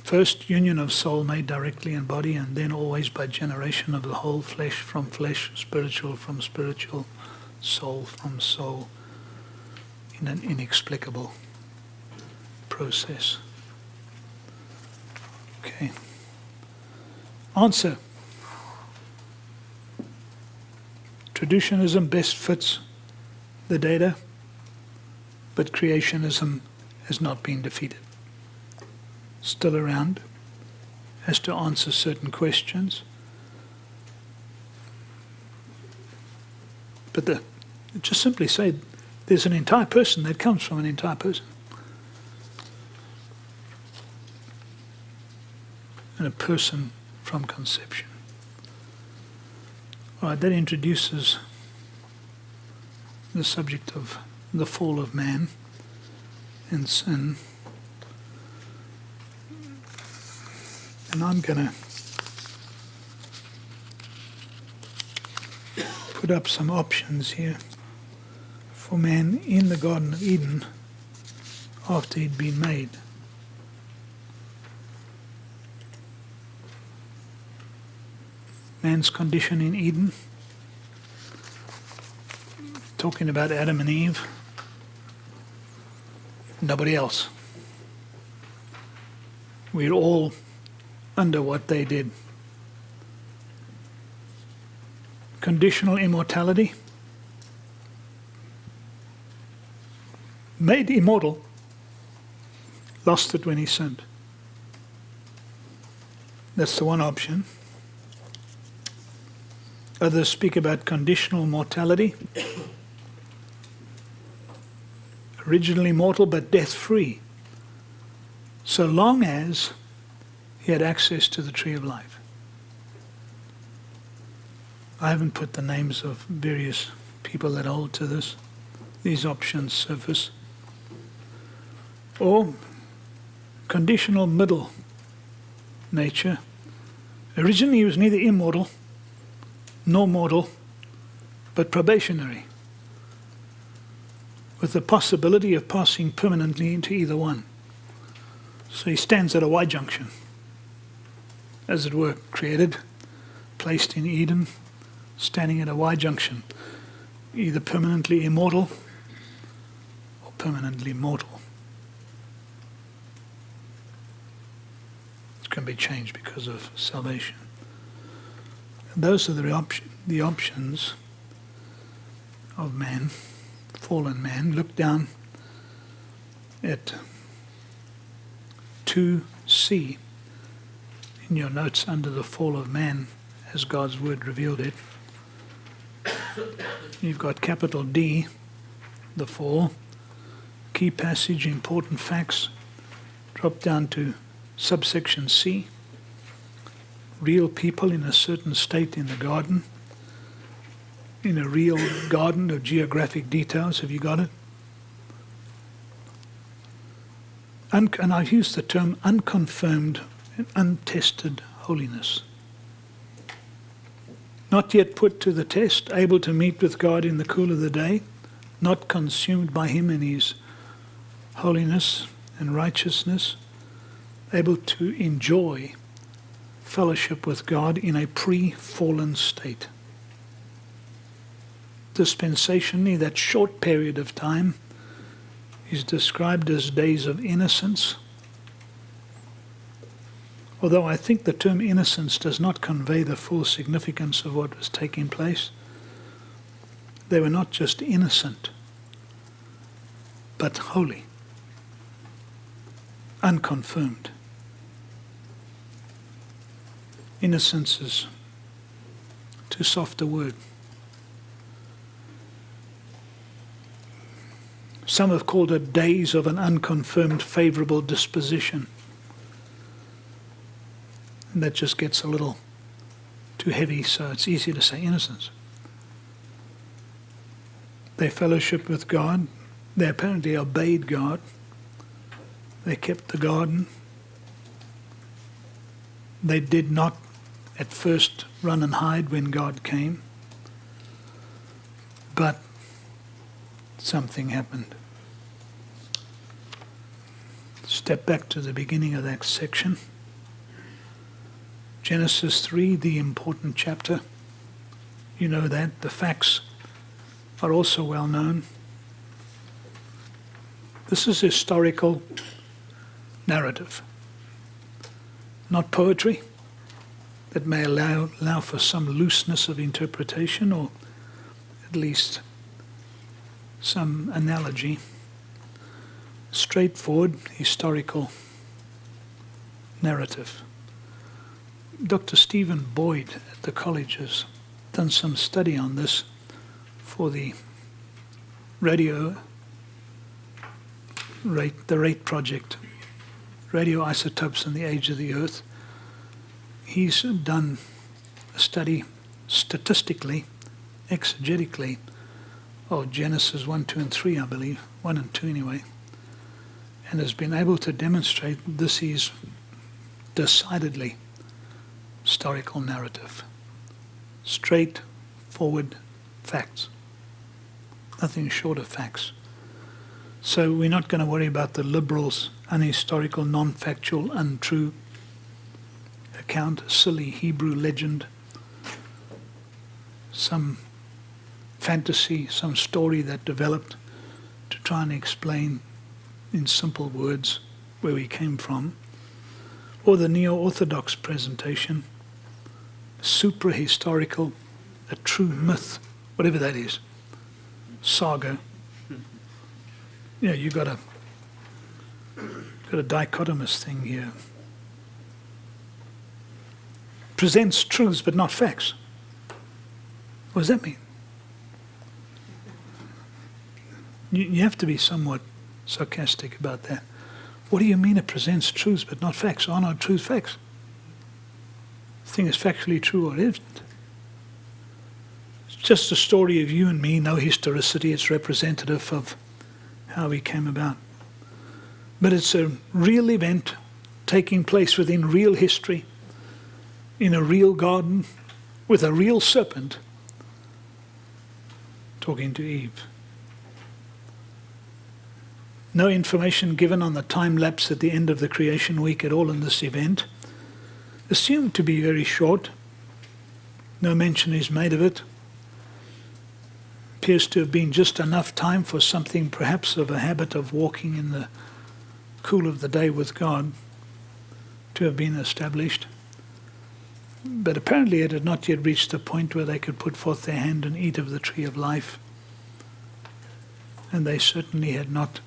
First, union of soul made directly in body, and then always by generation of the whole, flesh from flesh, spiritual from spiritual, soul from soul, in an inexplicable process. Okay. Answer. Traducianism best fits the data, but creationism has not been defeated. Still around, has to answer certain questions. But just simply say there's an entire person that comes from an entire person. and a person from conception. All right, that introduces the subject of the fall of man and sin. And I'm going to put up some options here for man in the Garden of Eden after he'd been made. Man's condition in Eden, talking about Adam and Eve, nobody else. We're all under what they did. Conditional immortality, made immortal, lost it when he sinned. That's the one option. Others speak about conditional mortality, originally mortal but death-free, so long as he had access to the tree of life. I haven't put the names of various people that hold to this. These options surface. Or conditional middle nature. Originally he was neither immortal nor mortal, but probationary, with the possibility of passing permanently into either one. So he stands at a Y junction, as it were, created, placed in Eden, standing at a Y junction, either permanently immortal or permanently mortal. It can be changed because of salvation. And those are the options of man, fallen man. Look down at 2C in your notes under the fall of man as God's word revealed it. You've got capital D, the fall, key passage, important facts. Drop down to subsection C, real people in a certain state in the garden, in a real garden of geographic details. Have you got it? And I've used the term unconfirmed and untested holiness. Not yet put to the test, able to meet with God in the cool of the day, not consumed by him in his holiness and righteousness, able to enjoy fellowship with God in a pre-fallen state. Dispensationally, that short period of time is described as days of innocence. Although I think the term innocence does not convey the full significance of what was taking place. They were not just innocent, but holy, unconfirmed. Innocence is too soft a word. Some have called it days of an unconfirmed favorable disposition. And that just gets a little too heavy, so it's easy to say innocence. They fellowshiped with God. They apparently obeyed God. They kept the garden. They did not at first run and hide when God came. But something happened. Step back to the beginning of that section. Genesis 3, the important chapter. You know that. The facts are also well known. This is historical narrative, not poetry that may allow for some looseness of interpretation or at least some analogy. Straightforward historical narrative. Dr. Stephen Boyd at the college has done some study on this for the the rate project, radioisotopes and the age of the earth. he's done a study statistically, exegetically, of Genesis 1, 2, and 3, I believe, 1 and 2 anyway, and has been able to demonstrate this is decidedly historical narrative. Straightforward facts. Nothing short of facts. So we're not going to worry about the liberals' unhistorical, non-factual, untrue account, silly Hebrew legend, some fantasy, some story that developed to try and explain in simple words where we came from, or the neo-orthodox presentation, supra-historical, a true myth, whatever that is, saga. Yeah, you got a dichotomous thing here. Presents truths but not facts. What does that mean? You have to be somewhat sarcastic about that. What do you mean it presents truths but not facts? Are not truths facts? The thing is factually true or it isn't. It's just a story of you and me, no historicity. It's representative of how we came about. But it's a real event taking place within real history, in a real garden, with a real serpent talking to Eve. No information given on the time lapse at the end of the creation week at all in this event. Assumed to be very short. No mention is made of it. Appears to have been just enough time for something perhaps of a habit of walking in the cool of the day with God to have been established. But apparently it had not yet reached the point where they could put forth their hand and eat of the tree of life. And they certainly had not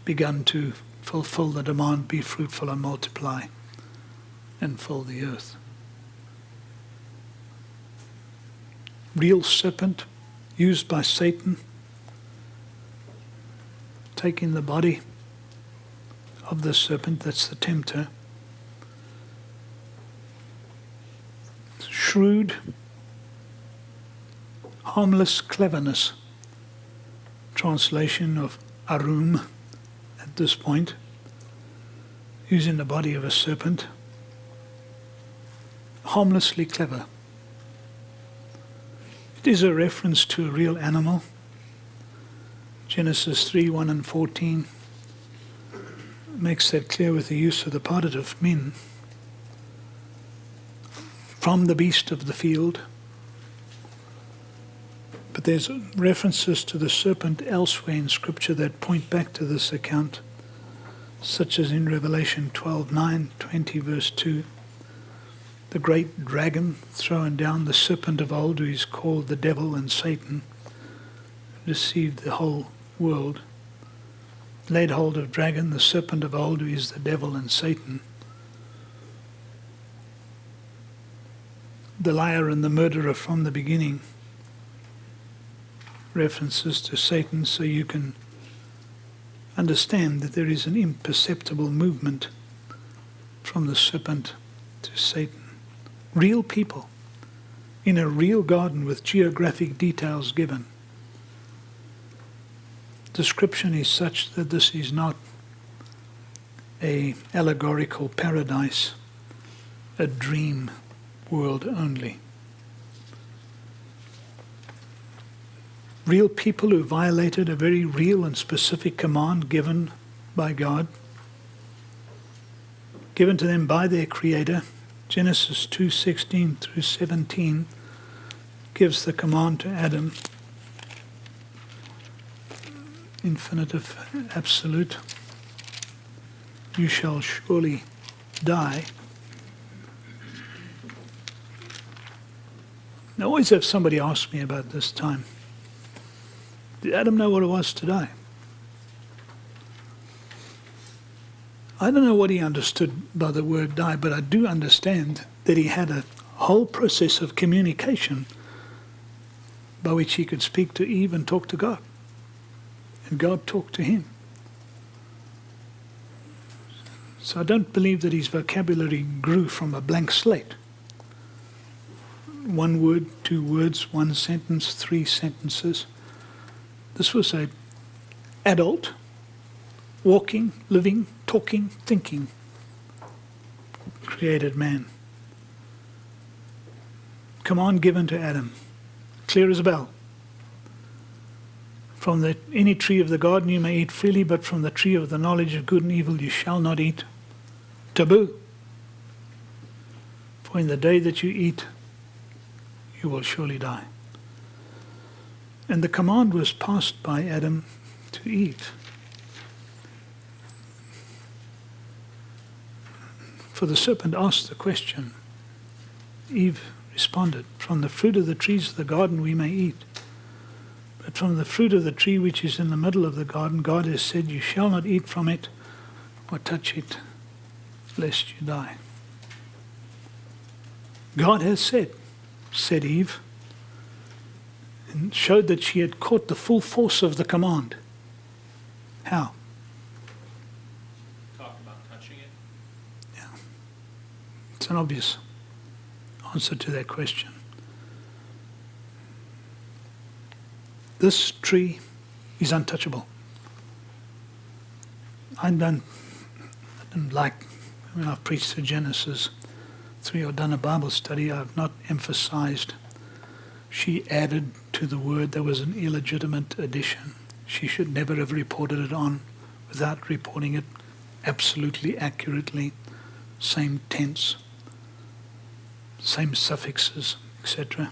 begun to fulfill the demand, be fruitful and multiply and fill the earth. Real serpent used by Satan, taking the body of the serpent, that's the tempter. Shrewd, harmless cleverness, translation of arum at this point, using the body of a serpent, harmlessly clever. It is a reference to a real animal. Genesis 3, 1 and 14 makes that clear with the use of the partitive min. From the beast of the field. But there's references to the serpent elsewhere in Scripture that point back to this account, such as in Revelation 12:9, 20 verse 2. The great dragon thrown down, the serpent of old, who is called the devil and Satan, deceived the whole world. Laid hold of dragon, the serpent of old, who is the devil and Satan. The liar and the murderer from the beginning. References to Satan, so you can understand that there is an imperceptible movement from the serpent to Satan. Real people in a real garden with geographic details given. Description is such that this is not an allegorical paradise, a dream world only. Real people who violated a very real and specific command given by God, given to them by their Creator. Genesis 2:16 through 17 gives the command to Adam, infinitive, absolute. You shall surely die. I always have somebody ask me about this time. Did Adam know what it was to die? I don't know what he understood by the word die, but I do understand that he had a whole process of communication by which he could speak to Eve and talk to God. And God talked to him. So I don't believe that his vocabulary grew from a blank slate. 1 word, 2 words, 1 sentence, 3 sentences. This was an adult, walking, living, talking, thinking, created man. Command given to Adam, clear as a bell. From any tree of the garden you may eat freely, but from the tree of the knowledge of good and evil you shall not eat. Taboo. For in the day that you eat, you will surely die. And the command was passed by Adam to eat. For the serpent asked the question. Eve responded, from the fruit of the trees of the garden we may eat. But from the fruit of the tree which is in the middle of the garden, God has said, you shall not eat from it or touch it, lest you die. God has said Eve, and showed that she had caught the full force of the command. How? Talk about touching it. Yeah. It's an obvious answer to that question. This tree is untouchable. I didn't like, when I've preached through Genesis 3 or done a Bible study, I've not emphasized she added to the word. There was an illegitimate addition. She should never have reported it on without reporting it absolutely accurately, same tense, same suffixes, etc.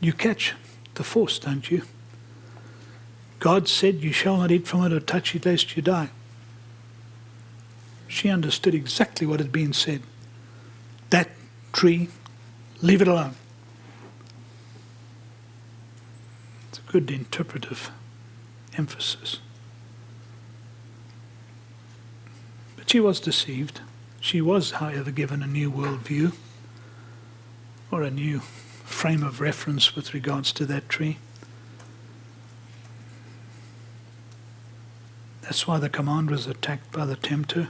You catch the force, don't you? God said, you shall not eat from it or touch it lest you die. She understood exactly what had been said. That tree, leave it alone. It's a good interpretive emphasis. But she was deceived. She was, however, given a new worldview or a new frame of reference with regards to that tree. That's why the command was attacked by the tempter,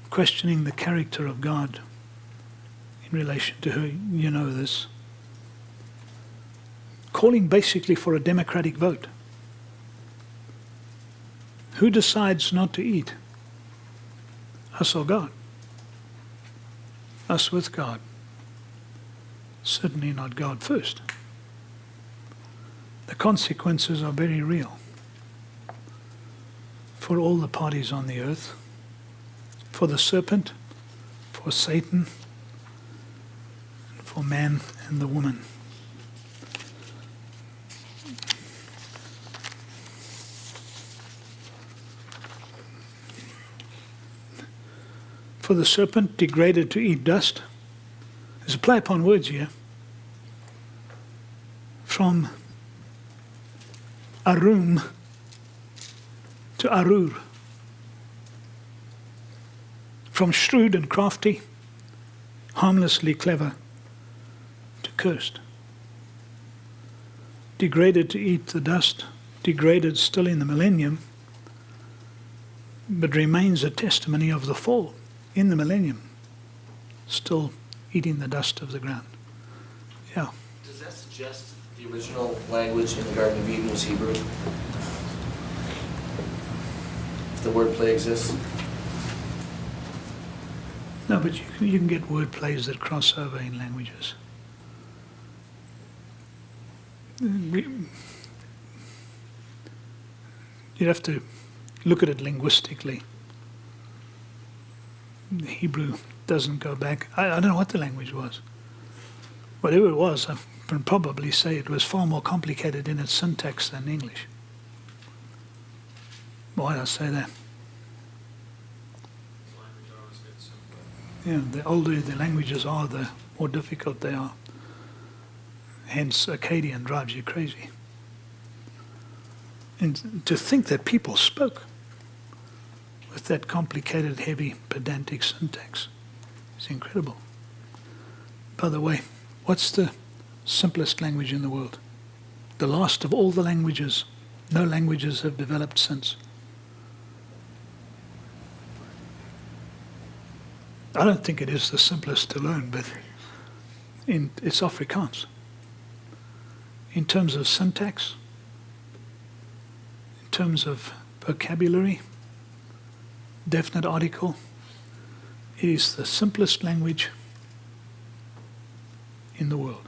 questioning the character of God in relation to her. You know this. Calling basically for a democratic vote. Who decides not to eat? Us or God? Us with God. Certainly not God first. The consequences are very real for all the parties on the earth, for the serpent, for Satan, for man and the woman. For the serpent, degraded to eat dust. There's a play upon words here. From Arum to Arur. From shrewd and crafty, harmlessly clever, to cursed. Degraded to eat the dust, degraded still in the millennium, but remains a testimony of the fall in the millennium, still eating the dust of the ground. Yeah. Does that suggest the original language in the Garden of Eden was Hebrew? If the word play exists? No, but you can get word plays that cross over in languages. You'd have to look at it linguistically. The Hebrew doesn't go back. I don't know what the language was. Whatever it was, I can probably say it was far more complicated in its syntax than English. Why do I say that? Yeah, the older the languages are, the more difficult they are. Hence, Akkadian drives you crazy. And to think that people spoke with that complicated, heavy, pedantic syntax is incredible. By the way, what's the simplest language in the world? The last of all the languages. No languages have developed since. I don't think it is the simplest to learn, but it's Afrikaans. In terms of syntax, in terms of vocabulary, definite article, it is the simplest language in the world.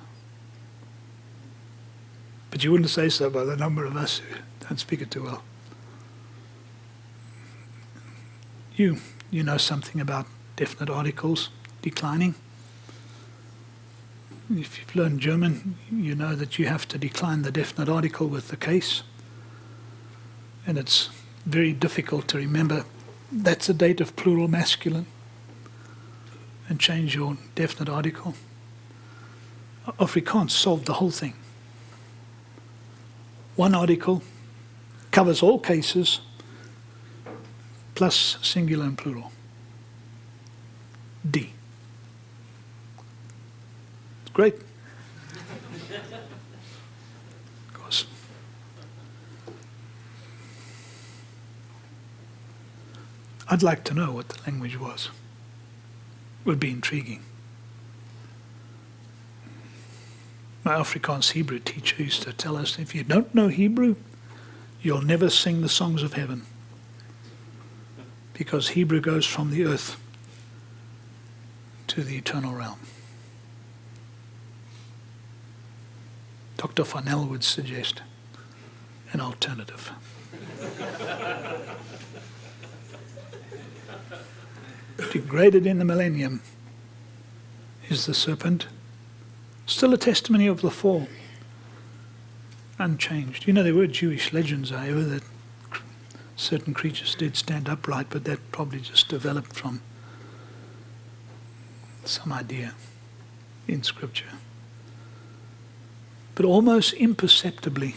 But you wouldn't say so by the number of us who don't speak it too well. You know something about definite articles declining. If you've learned German, you know that you have to decline the definite article with the case. And it's very difficult to remember that's a dative plural masculine and change your definite article. Afrikaans solved the whole thing. One article covers all cases plus singular and plural. D. It's great. Of course. I'd like to know what the language was. It would be intriguing. My Afrikaans Hebrew teacher used to tell us, if you don't know Hebrew, you'll never sing the songs of heaven. Because Hebrew goes from the earth to the eternal realm. Dr. Farnell would suggest an alternative. Degraded in the millennium is the serpent. Still a testimony of the fall. Unchanged. You know, there were Jewish legends, however, that certain creatures did stand upright, but that probably just developed from some idea in Scripture. But almost imperceptibly,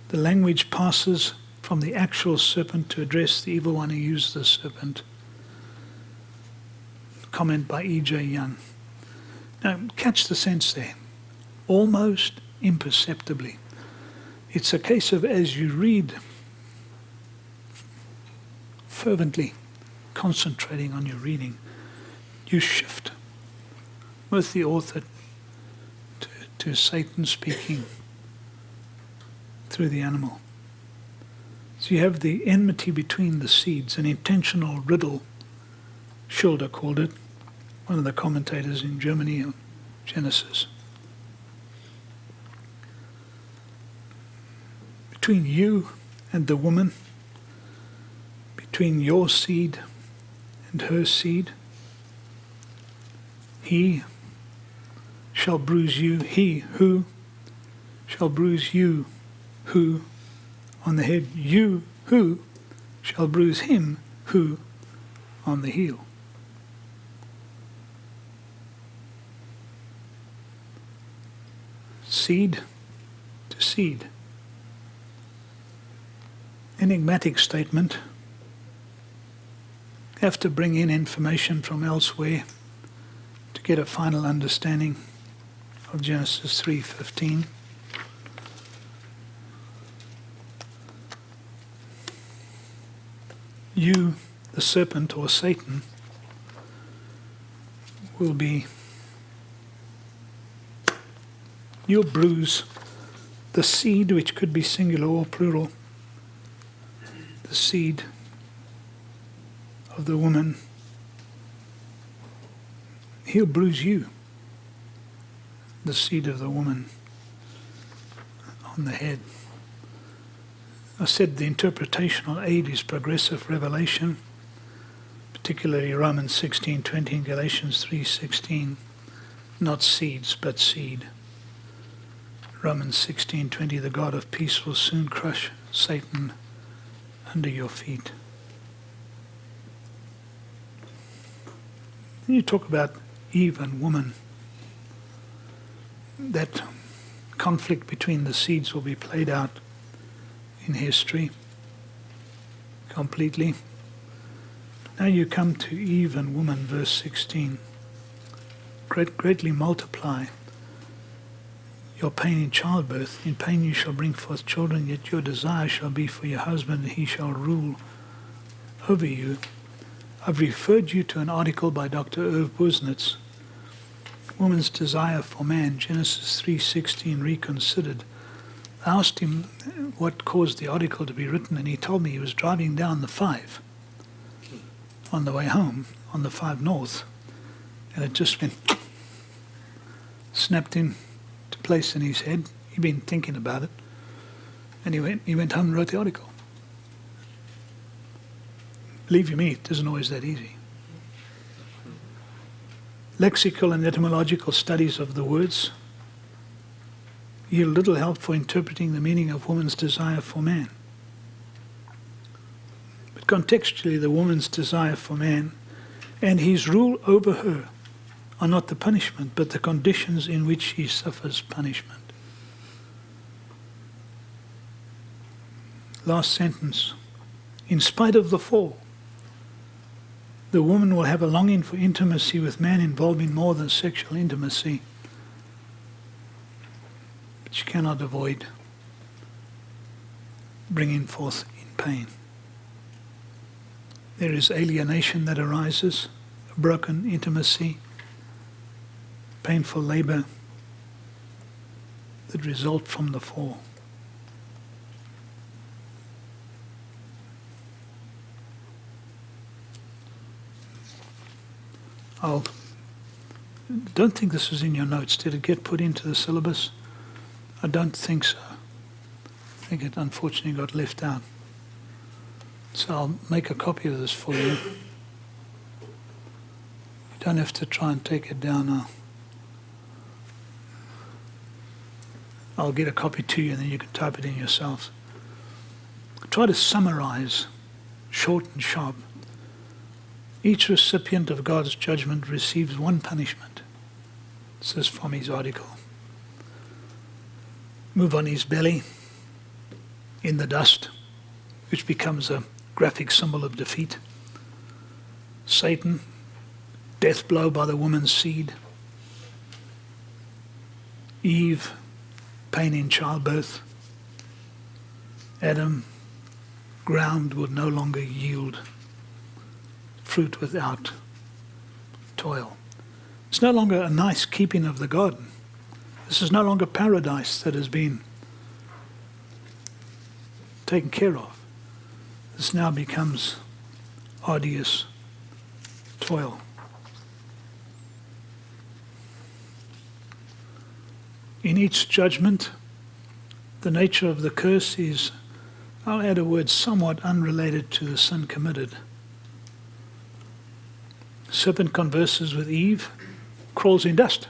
the language passes from the actual serpent to address the evil one who used the serpent. Comment by E.J. Young. Now, catch the sense there. Almost imperceptibly. It's a case of, as you read, fervently concentrating on your reading, you shift with the author to Satan speaking through the animal. So you have the enmity between the seeds, an intentional riddle, Schilder called it, one of the commentators in Germany on Genesis. Between you and the woman, between your seed and her seed, he shall bruise you, he who shall bruise you, who on the head, you who shall bruise him, who on the heel. Seed to seed. Enigmatic statement. Have to bring in information from elsewhere to get a final understanding of Genesis 3:15. You, the serpent or Satan, will be, you'll bruise the seed, which could be singular or plural, the seed of the woman. He'll bruise you, the seed of the woman, on the head. I said the interpretational aid is progressive revelation, particularly Romans 16:20 and Galatians 3:16. Not seeds, but seed. Romans 16:20, the God of peace will soon crush Satan under your feet. When you talk about Eve and woman, that conflict between the seeds will be played out in history completely. Now you come to Eve and woman, verse 16. Greatly multiply your pain in childbirth. In pain you shall bring forth children, yet your desire shall be for your husband, and he shall rule over you. I've referred you to an article by Dr. Irv Busnitz, Woman's Desire for Man, Genesis 3:16 Reconsidered. I asked him what caused the article to be written, and he told me he was driving down the 5 on the way home, on the 5 North, and it just went, snapped into place in his head. He'd been thinking about it, and he went home and wrote the article. Believe you me, it isn't always that easy. Lexical and etymological studies of the words yield little help for interpreting the meaning of woman's desire for man. But contextually, the woman's desire for man and his rule over her are not the punishment, but the conditions in which he suffers punishment. Last sentence. In spite of the fall, the woman will have a longing for intimacy with man involving more than sexual intimacy. But she cannot avoid bringing forth in pain. There is alienation that arises, a broken intimacy, painful labor that result from the fall. I don't think this was in your notes. Did it get put into the syllabus? I don't think so. I think it unfortunately got left out. So I'll make a copy of this for you. You don't have to try and take it down now. I'll get a copy to you and then you can type it in yourselves. Try to summarize, short and sharp. Each recipient of God's judgment receives one punishment. This is from his article. Move on his belly in the dust, which becomes a graphic symbol of defeat. Satan, death blow by the woman's seed. Eve, pain in childbirth. Adam, ground would no longer yield fruit without toil. It's no longer a nice keeping of the garden. This is no longer paradise that has been taken care of. This now becomes arduous toil. In each judgment, the nature of the curse is, I'll add a word somewhat unrelated to the sin committed. Serpent converses with Eve, crawls in dust.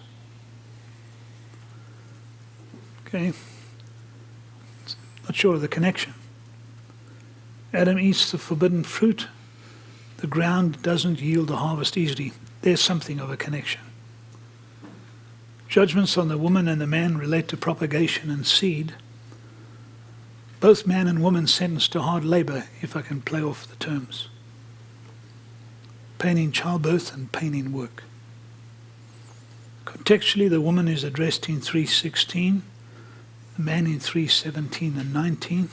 Okay, not sure of the connection. Adam eats the forbidden fruit. The ground doesn't yield the harvest easily. There's something of a connection. Judgments on the woman and the man relate to propagation and seed. Both man and woman sentenced to hard labor, if I can play off the terms. Pain in childbirth and pain in work. Contextually, the woman is addressed in 3:16, the man in 3:17 and 19.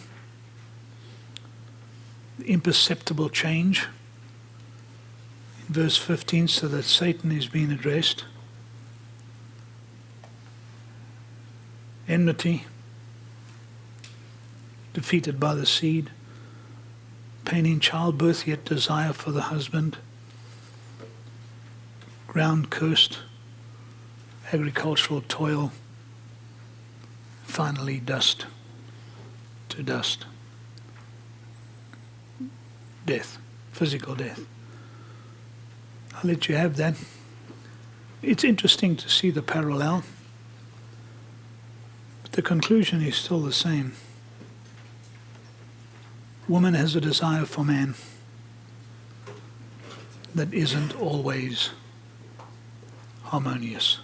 The imperceptible change in verse 15, so that Satan is being addressed. Enmity, defeated by the seed. Pain in childbirth, yet desire for the husband. Ground cursed, agricultural toil, finally dust to dust. Death, physical death. I'll let you have that. It's interesting to see the parallel, but the conclusion is still the same. Woman has a desire for man that isn't always harmonious.